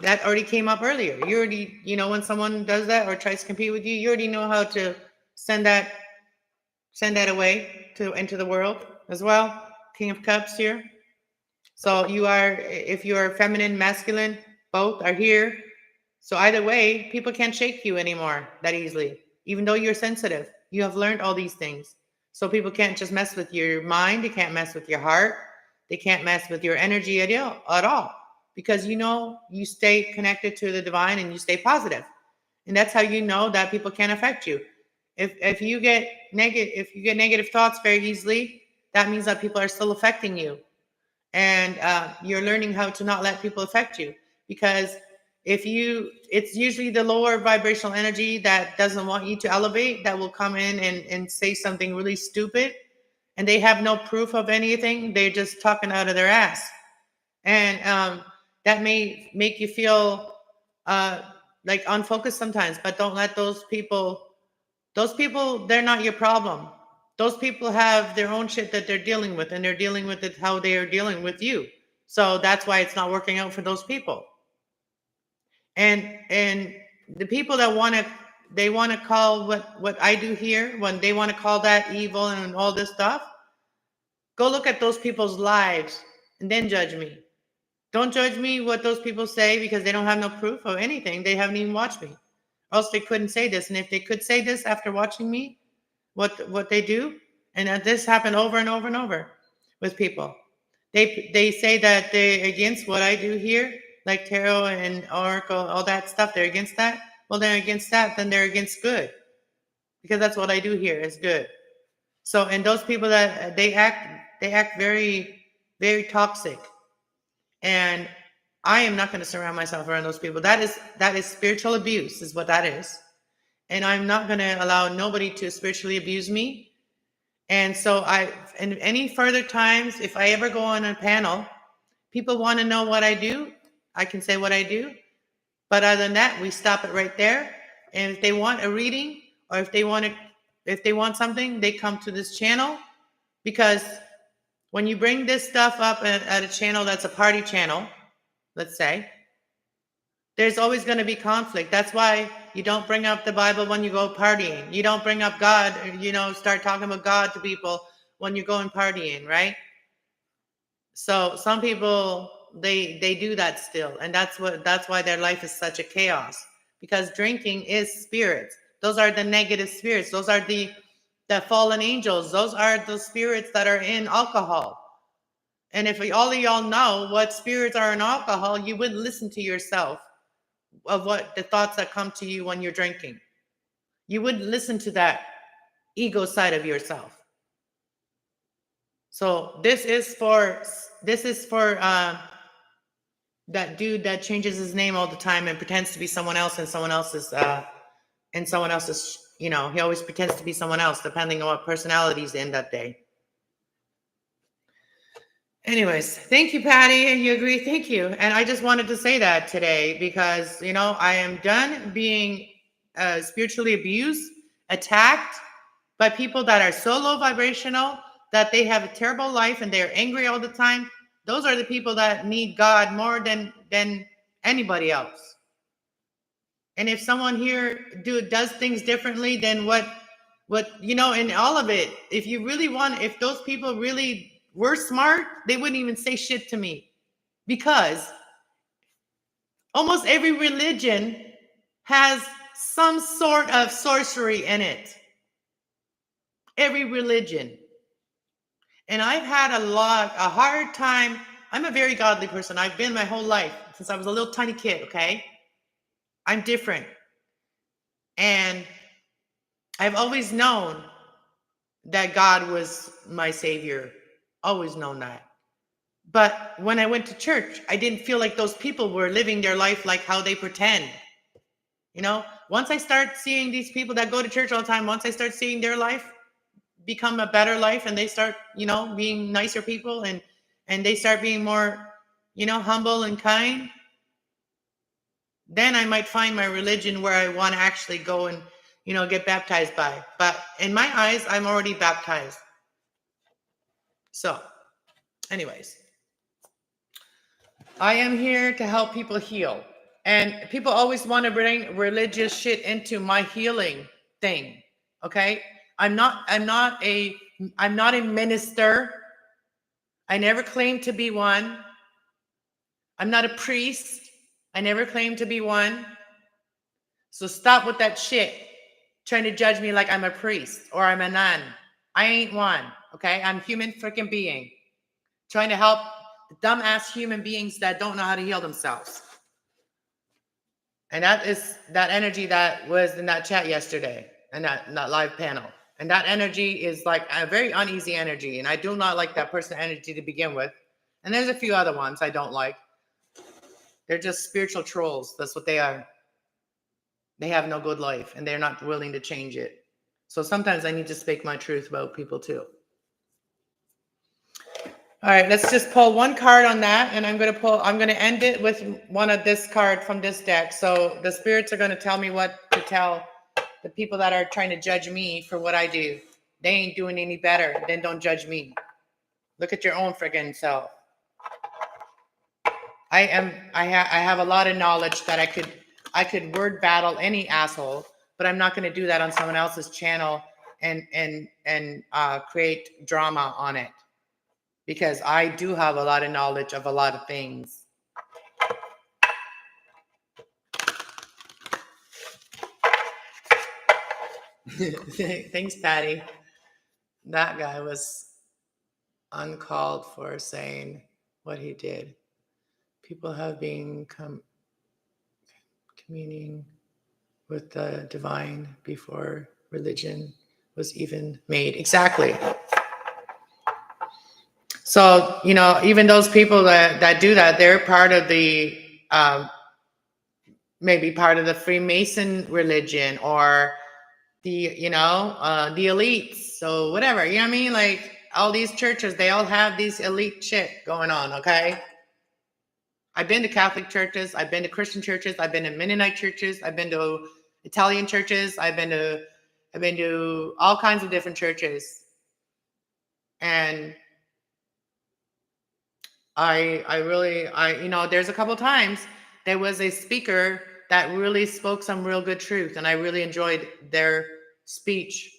That already came up earlier. You already, you know, when someone does that or tries to compete with you, you already know how to send that away into the world as well. King of Cups here. So you are, if you are feminine, masculine, both are here. So either way, people can't shake you anymore that easily. Even though you're sensitive, you have learned all these things. So people can't just mess with your mind. They can't mess with your heart. They can't mess with your energy at all. Because, you know, you stay connected to the divine and you stay positive. And that's how you know that people can't affect you. If you get negative thoughts very easily, that means that people are still affecting you. And you're learning how to not let people affect you, because it's usually the lower vibrational energy that doesn't want you to elevate that will come in and say something really stupid, and they have no proof of anything. They're just talking out of their ass. And that may make you feel like unfocused sometimes, but don't let those people, they're not your problem. Those people have their own shit that they're dealing with, and they're dealing with it how they are dealing with you. So that's why it's not working out for those people. And the people that they want to call what I do here, when they want to call that evil and all this stuff, go look at those people's lives and then judge me. Don't judge me what those people say, because they don't have no proof of anything. They haven't even watched me. Or else they couldn't say this. And if they could say this after watching me, what they do, and this happened over and over and over with people. They say that they're against what I do here, like tarot and oracle, all that stuff. They're against that. Well, they're against that. Then they're against good, because that's what I do here is good. So, and those people that they act very, very toxic, and I am not going to surround myself around those people. That is spiritual abuse, is what that is, and I'm not going to allow nobody to spiritually abuse me. And so and any further times, if I ever go on a panel, people want to know what I do, I can say what I do. But other than that, we stop it right there. And if they want a reading, or if they want something, they come to this channel. Because when you bring this stuff up at a channel that's a party channel, let's say, there's always going to be conflict. That's why you don't bring up the Bible when you go partying. You don't bring up God, start talking about God to people when you're going partying, right? So some people, they do that still. And that's why their life is such a chaos. Because drinking is spirits. Those are the negative spirits. Those are the fallen angels. Those are the spirits that are in alcohol. And if all of y'all know what spirits are in alcohol, you wouldn't listen to yourself of what the thoughts that come to you when you're drinking. You wouldn't listen to that ego side of yourself. So this is for that dude that changes his name all the time and pretends to be someone else, and someone else's he always pretends to be someone else depending on what personality's in that day. Anyways, thank you, Patty. And you agree? Thank you. And I just wanted to say that today because, I am done being spiritually abused, attacked by people that are so low vibrational that they have a terrible life and they're angry all the time. Those are the people that need God more than anybody else. And if someone here does things differently than what in all of it, if those people really were smart, they wouldn't even say shit to me, because almost every religion has some sort of sorcery in it. Every religion. And I've had a hard time. I'm a very godly person. I've been my whole life since I was a little tiny kid, okay? I'm different. And I've always known that God was my savior. Always known that. But when I went to church, I didn't feel like those people were living their life like how they pretend. Once I start seeing these people that go to church all the time, once I start seeing their life become a better life, and they start, being nicer people, and they start being more, humble and kind, then I might find my religion where I want to actually go and, get baptized by. But in my eyes, I'm already baptized. So, anyways, I am here to help people heal. And people always want to bring religious shit into my healing thing. Okay? I'm not a minister. I never claimed to be one. I'm not a priest. I never claimed to be one. So stop with that shit. Trying to judge me like I'm a priest or I'm a nun. I ain't one. Okay? I'm a human freaking being. Trying to help dumbass human beings that don't know how to heal themselves. And that is that energy that was in that chat yesterday and that live panel. And that energy is like a very uneasy energy. And I do not like that person energy to begin with. And there's a few other ones I don't like. They're just spiritual trolls. That's what they are. They have no good life and they're not willing to change it. So sometimes I need to speak my truth about people too. All right, let's just pull one card on that, and I'm going to end it with one of this card from this deck. So the spirits are going to tell me what to tell the people that are trying to judge me for what I do. They ain't doing any better. Then don't judge me. Look at your own friggin' self. I have a lot of knowledge that I could word battle any asshole, but I'm not going to do that on someone else's channel and create drama on it. Because I do have a lot of knowledge of a lot of things. Thanks, Patty. That guy was uncalled for saying what he did. People have been communing with the divine before religion was even made. Exactly. So, even those people that do that, they're part of the, maybe part of the Freemason religion, or the, the elites. So whatever, you know what I mean? Like, all these churches, they all have these elite shit going on, okay? I've been to Catholic churches. I've been to Christian churches. I've been to Mennonite churches. I've been to Italian churches. I've been to all kinds of different churches. And I really, there's a couple times there was a speaker that really spoke some real good truth, and I really enjoyed their speech,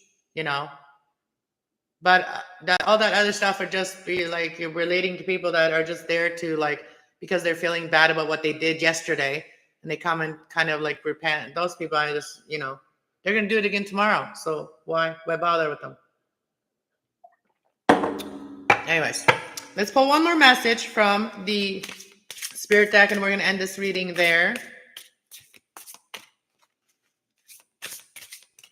But all that other stuff would just be like, you're relating to people that are just there to, like, because they're feeling bad about what they did yesterday, and they come and kind of like repent. Those people, I just, they're going to do it again tomorrow. So why bother with them? Anyways, let's pull one more message from the Spirit deck, and we're going to end this reading there.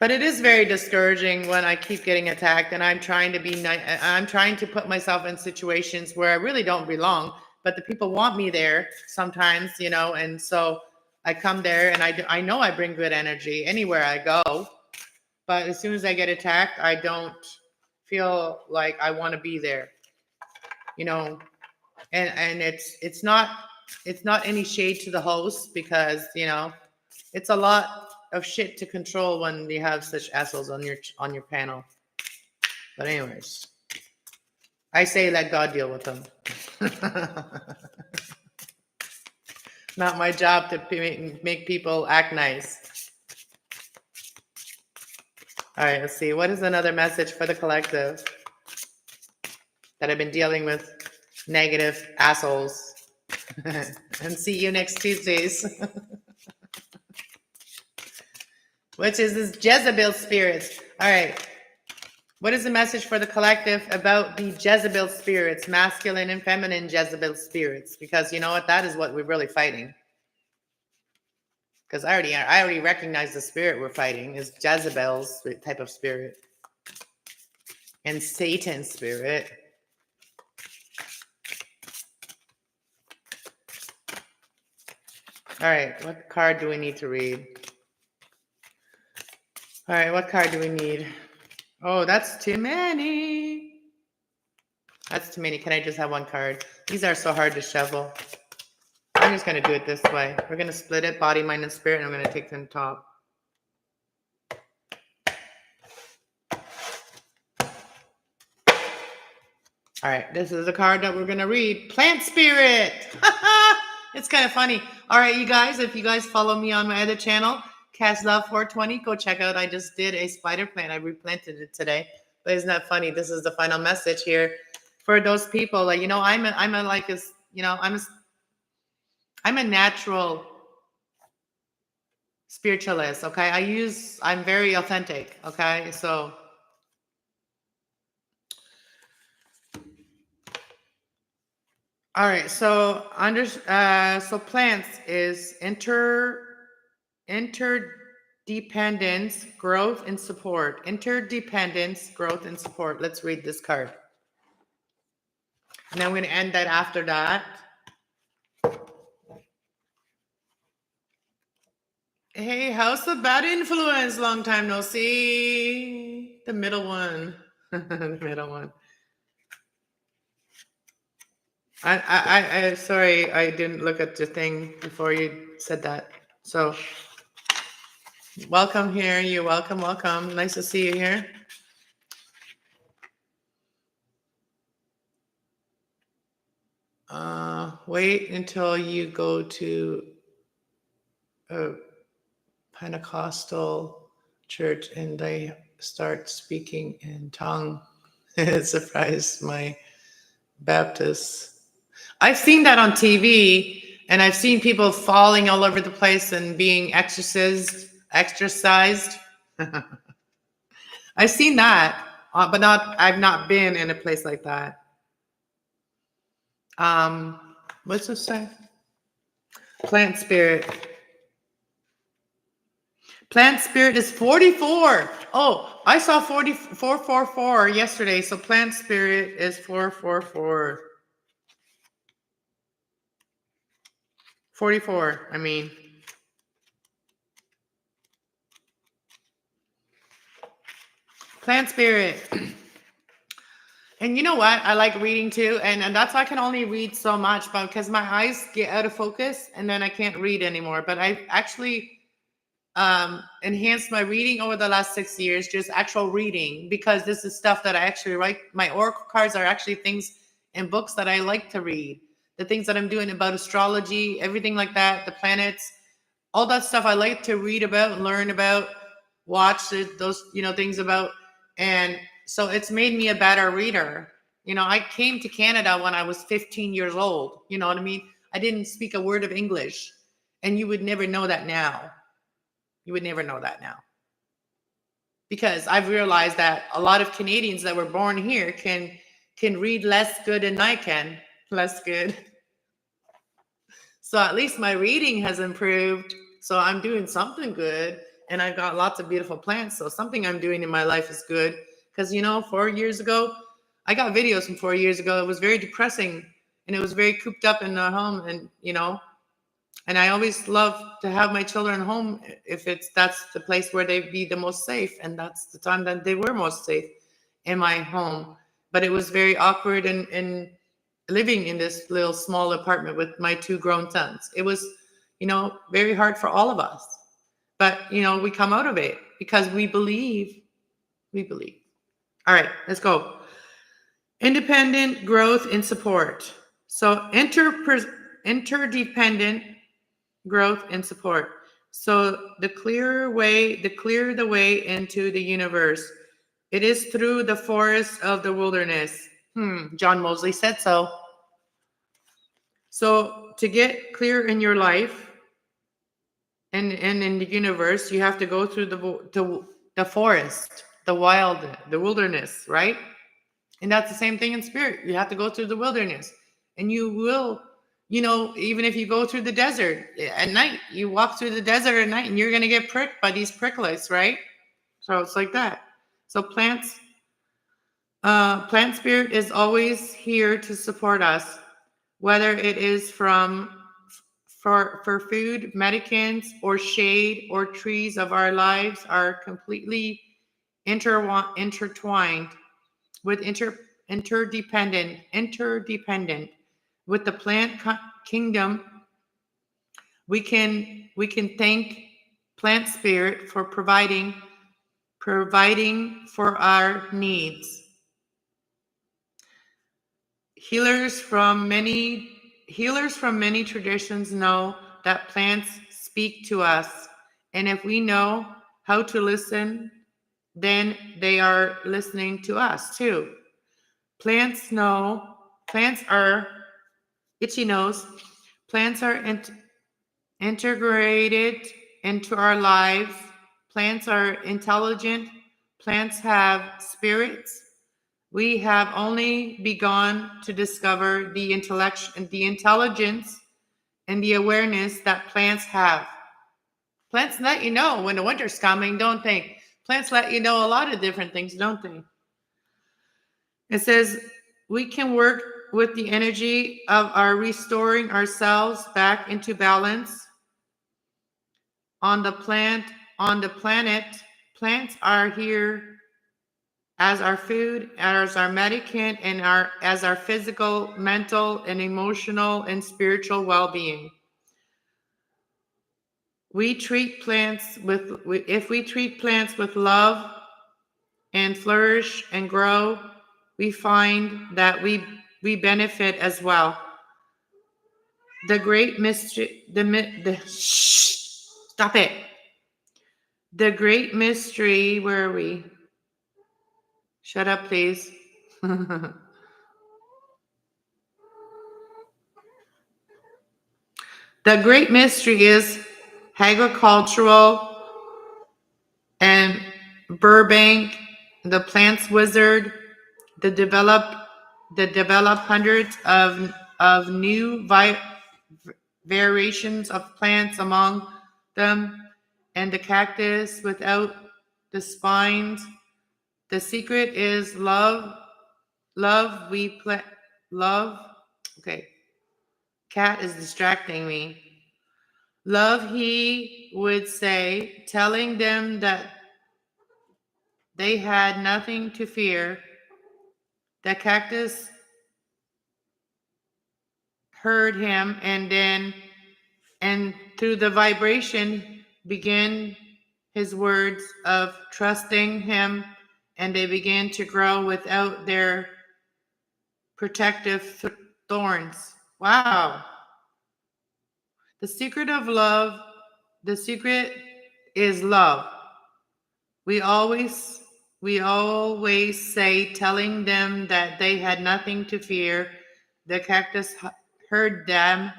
But it is very discouraging when I keep getting attacked, and I'm trying to put myself in situations where I really don't belong, but the people want me there sometimes, and so I come there, and I know I bring good energy anywhere I go, but as soon as I get attacked, I don't feel like I want to be there, and it's not any shade to the host, because, it's a lot of shit to control when you have such assholes on your panel. But anyways, I say let God deal with them. Not my job to make people act nice. All right, let's see. What is another message for the collective that I've been dealing with negative assholes? And see you next Tuesdays. Which is this Jezebel spirits. All right. What is the message for the collective about the Jezebel spirits, masculine and feminine Jezebel spirits? Because you know what? That is what we're really fighting. Because I already recognize the spirit we're fighting is Jezebel's type of spirit. And Satan's spirit. All right. What card do we need to read? All right, what card do we need? Oh, that's too many. That's too many. Can I just have one card? These are so hard to shuffle. I'm just going to do it this way. We're going to split it, body, mind, and spirit, and I'm going to take them top. All right, this is a card that we're going to read. Plant spirit. It's kind of funny. All right, you guys, if you guys follow me on my other channel, kasslove 420, go check out. I just did a spider plant. I replanted it today. But isn't that funny? This is the final message here for those people. Like, I'm a natural spiritualist. Okay, I'm very authentic. Okay, so all right. So so plants is interdependence, growth, and support. Interdependence, growth, and support. Let's read this card. And I'm going to end that after that. Hey, how's the bad influence? Long time no see. The middle one. The middle one. I sorry, I didn't look at the thing before you said that. So welcome here. You're welcome. Nice to see you here. Wait until you go to a Pentecostal church and they start speaking in tongue. It surprised my Baptists. I've seen that on TV, and I've seen people falling all over the place and being exorcised. I've seen that, but I've not been in a place like that. What's this say? Plant spirit. Plant spirit is 44. Oh, I saw 444 yesterday. So plant spirit is 444. 44, I mean. Plant spirit. And you know what? I like reading too. And that's why I can only read so much, but because my eyes get out of focus and then I can't read anymore. But I actually enhanced my reading over the last 6 years, just actual reading, because this is stuff that I actually write. My oracle cards are actually things and books that I like to read. The things that I'm doing about astrology, everything like that, the planets, all that stuff I like to read about, learn about, watch those, things about. And so it's made me a better reader. I came to Canada when I was 15 years old. You know what I mean? I didn't speak a word of English. And you would never know that now. You would never know that now. Because I've realized that a lot of Canadians that were born here can read less good than I can. Less good. So at least my reading has improved. So I'm doing something good. And I've got lots of beautiful plants. So something I'm doing in my life is good. Because, 4 years ago, I got videos from 4 years ago. It was very depressing. And it was very cooped up in the home. And, and I always love to have my children home if that's the place where they'd be the most safe. And that's the time that they were most safe in my home. But it was very awkward and living in this little small apartment with my 2 grown sons. It was, very hard for all of us. But, we come out of it because we believe. We believe. All right, let's go. Independent growth and support. So interdependent growth and support. So the clear the way into the universe. It is through the forest of the wilderness. John Mosley said so. So to get clear in your life and in the universe, you have to go through the forest, the wild, the wilderness, right? And that's the same thing in spirit. You have to go through the wilderness. And you will, even if you go through the desert at night, you walk through the desert at night and you're going to get pricked by these pricklights, right? So it's like that. So plant spirit is always here to support us, whether it is for food, medicines, or shade, or trees of our lives are completely intertwined with interdependent with the plant kingdom. We can thank plant spirit for providing for our needs. Healers from many traditions know that plants speak to us, and if we know how to listen, then they are listening to us too. Plants are itchy nose. Plants are integrated into our lives. Plants are intelligent. Plants have spirits. We have only begun to discover the intelligence and the awareness that plants have. Plants let you know when the winter's coming, don't they? Plants let you know a lot of different things, don't they? It says we can work with the energy of our restoring ourselves back into balance. On the planet, plants are here as our food, as our medicament, and as our physical, mental, and emotional and spiritual well-being. If we treat plants with love and flourish and grow, we find that we benefit as well. The great mystery, stop it. The great mystery, where are we? Shut up, please. The great mystery is agricultural and Burbank, the plants wizard, the develop hundreds of of new variations of plants among them, and the cactus without the spines. The secret is love. Love, love. Okay. Cat is distracting me. Love, he would say, telling them that they had nothing to fear. The cactus heard him, and through the vibration began his words of trusting him, and they began to grow without their protective thorns. Wow. The secret of love, the secret is love. We always say, telling them that they had nothing to fear. The cactus heard them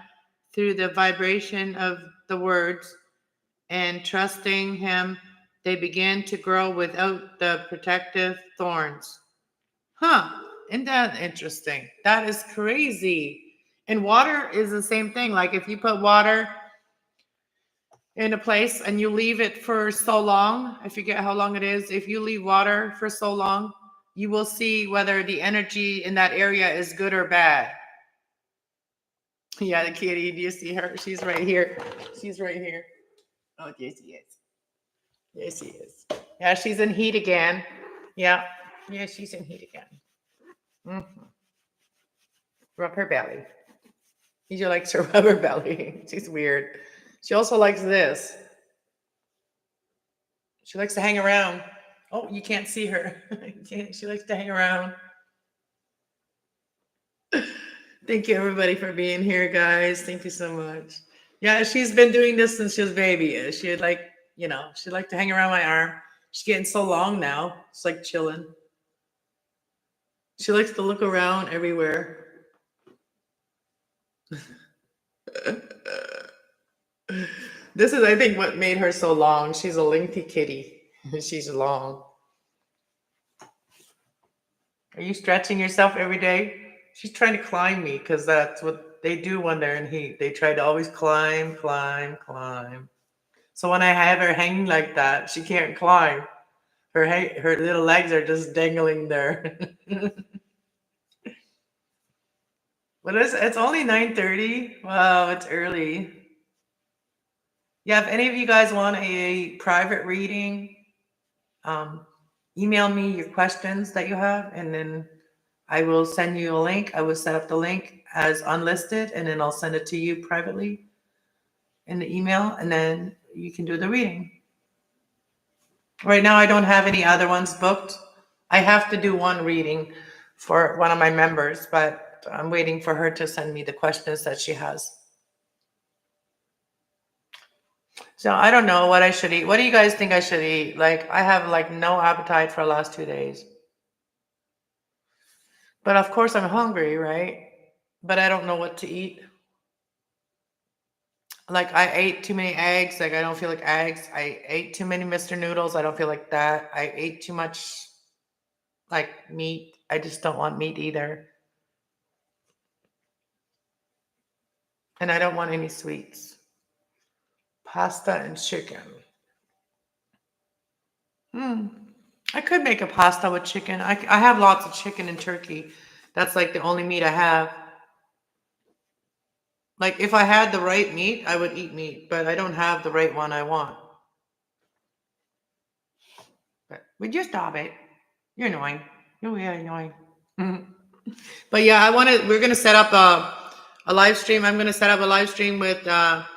through the vibration of the words, and trusting him, they began to grow without the protective thorns. Huh, isn't that interesting? That is crazy. And water is the same thing. Like if you put water in a place and you leave it for so long, I forget how long it is. If you leave water for so long, you will see whether the energy in that area is good or bad. Yeah, the kitty, do you see her? She's right here. She's right here. Oh, yes, she is. Yes, she is. Yeah, she's in heat again. Yeah. Yeah, she's in heat again. Mm-hmm. Rub her belly. She likes to rub her belly. She's weird. She also likes this. She likes to hang around. Oh, you can't see her. She likes to hang around. Thank you, everybody, for being here, guys. Thank you so much. Yeah, she's been doing this since she was a baby. She would she'd like to hang around my arm. She's getting so long now. It's like chilling. She likes to look around everywhere. This is, I think, what made her so long. She's a lengthy kitty. She's long. Are you stretching yourself every day? She's trying to climb me because that's what they do when they're in heat. They try to always climb. So when I have her hanging like that, she can't climb. Her little legs are just dangling there. What is it? It's only 9:30. Wow, it's early. Yeah, if any of you guys want a private reading, email me your questions that you have, and then I will send you a link. I will set up the link as unlisted, and then I'll send it to you privately in the email, and then you can do the reading. Right now, I don't have any other ones booked. I have to do one reading for one of my members, but I'm waiting for her to send me the questions that she has. So I don't know what I should eat. What do you guys think I should eat? Like, I have like no appetite for the last 2 days. But of course I'm hungry, right? But I don't know what to eat. Like, I ate too many eggs. Like, I don't feel like eggs. I ate too many Mr. Noodles. I don't feel like that. I ate too much like meat. I just don't want meat either. And I don't want any sweets. Pasta and chicken. I could make a pasta with chicken. I have lots of chicken and turkey. That's like the only meat I have. Like, if I had the right meat, I would eat meat, but I don't have the right one I want. But would you stop it? You're annoying. You're really annoying. But yeah, we're going to set up a live stream. I'm going to set up a live stream with a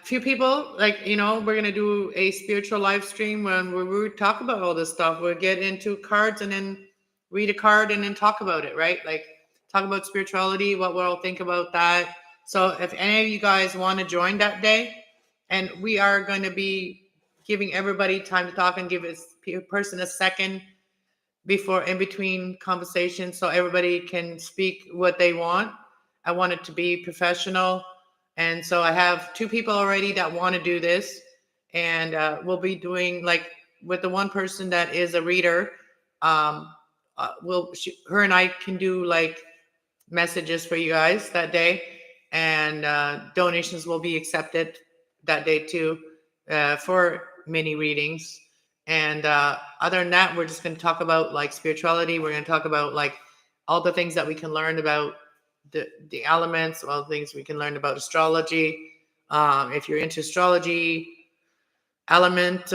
few people. Like, we're going to do a spiritual live stream when we talk about all this stuff. We'll get into cards and then read a card and then talk about it, right? Like, talk about spirituality, what we'll think about that. So if any of you guys want to join that day, and we are going to be giving everybody time to talk and give a person a second in between conversations so everybody can speak what they want. I want it to be professional. And so I have 2 people already that want to do this. And we'll be doing, like, with the one person that is a reader, her and I can do like messages for you guys that day, and donations will be accepted that day too, for mini readings. And other than that, we're just going to talk about like spirituality. We're going to talk about like all the things that we can learn about the elements, all the things we can learn about astrology. If you're into astrology, elements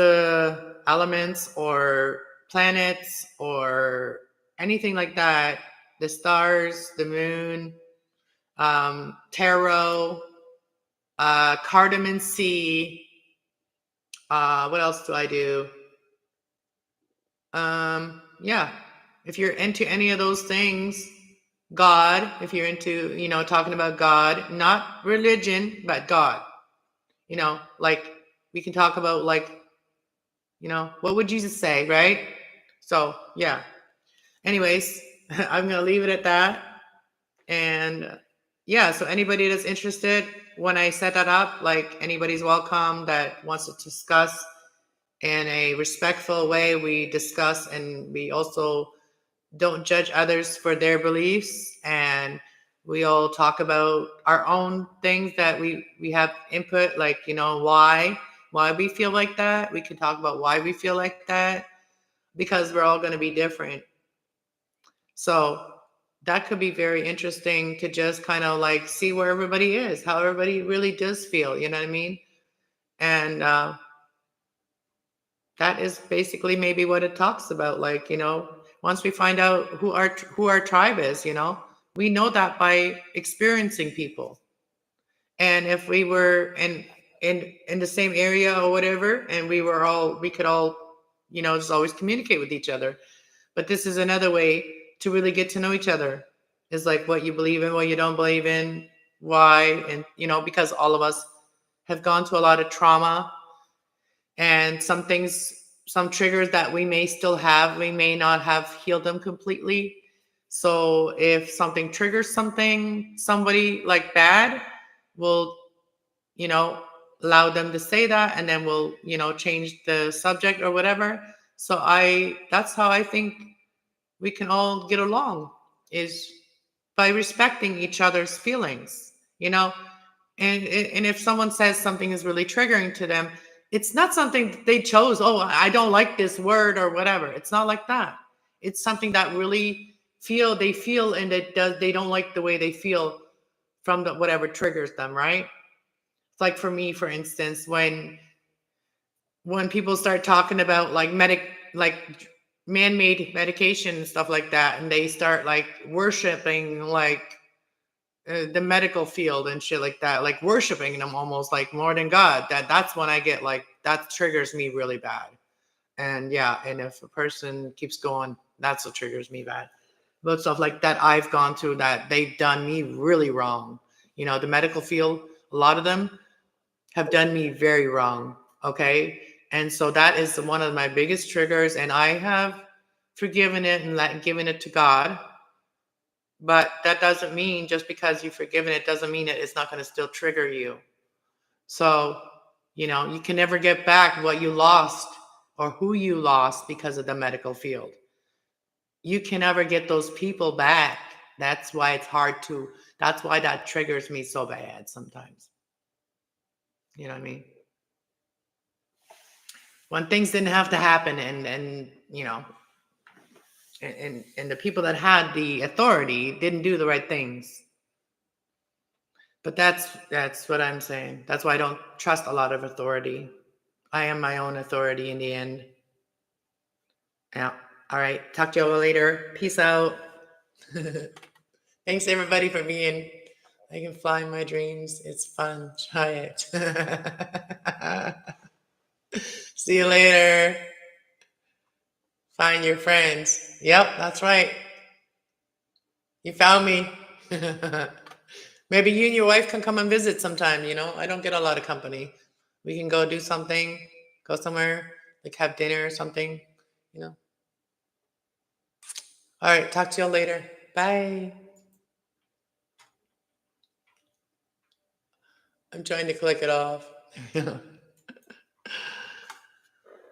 or planets or anything like that, the stars, the moon, tarot, cardamom sea. What else do I do? Yeah, if you're into any of those things, God, if you're into, talking about God, not religion, but God, like we can talk about like, what would Jesus say, right? So, yeah. Anyways, I'm going to leave it at that. And yeah, so anybody that's interested, when I set that up, like anybody's welcome that wants to discuss in a respectful way. We discuss, and we also don't judge others for their beliefs. And we all talk about our own things that we have input, like, why we feel like that. We can talk about why we feel like that, because we're all going to be different. So that could be very interesting to just kind of like see where everybody is, how everybody really does feel, you know what I mean? And that is basically maybe what it talks about. Like, once we find out who our tribe is, we know that by experiencing people. And if we were in the same area or whatever, and we could all, just always communicate with each other. But this is another way to really get to know each other, is like what you believe in, what you don't believe in, why. And, because all of us have gone through a lot of trauma, and some triggers that we may still have, we may not have healed them completely. So if something triggers somebody like bad, we'll, allow them to say that, and then we'll, change the subject or whatever. So that's how I think we can all get along, is by respecting each other's feelings, and if someone says something is really triggering to them, it's not something that they chose. Oh, I don't like this word or whatever. It's not like that. It's something that really they feel, and they don't like the way they feel from whatever triggers them, right? It's like for me, for instance, when people start talking about like man-made medication and stuff like that, and they start like worshiping like the medical field and shit like that, like worshiping them almost like more than God, that's when I get like, that triggers me really bad. And yeah, and if a person keeps going, that's what triggers me bad. But stuff like that I've gone through, that they've done me really wrong. The medical field, a lot of them have done me very wrong. Okay. And so that is one of my biggest triggers. And I have forgiven it and given it to God. But that doesn't mean, just because you've forgiven it, doesn't mean that it's not going to still trigger you. So, you can never get back what you lost or who you lost because of the medical field. You can never get those people back. That's why that's why that triggers me so bad sometimes. You know what I mean? When things didn't have to happen, and and the people that had the authority didn't do the right things. But that's what I'm saying. That's why I don't trust a lot of authority. I am my own authority in the end. Yeah. All right. Talk to you all later. Peace out. Thanks everybody for being. I can fly in my dreams. It's fun. Try it. See you later. Find your friends. Yep, that's right. You found me. Maybe you and your wife can come and visit sometime. I don't get a lot of company. We can go do something, go somewhere, like have dinner or something, All right, talk to you all later. Bye. I'm trying to click it off.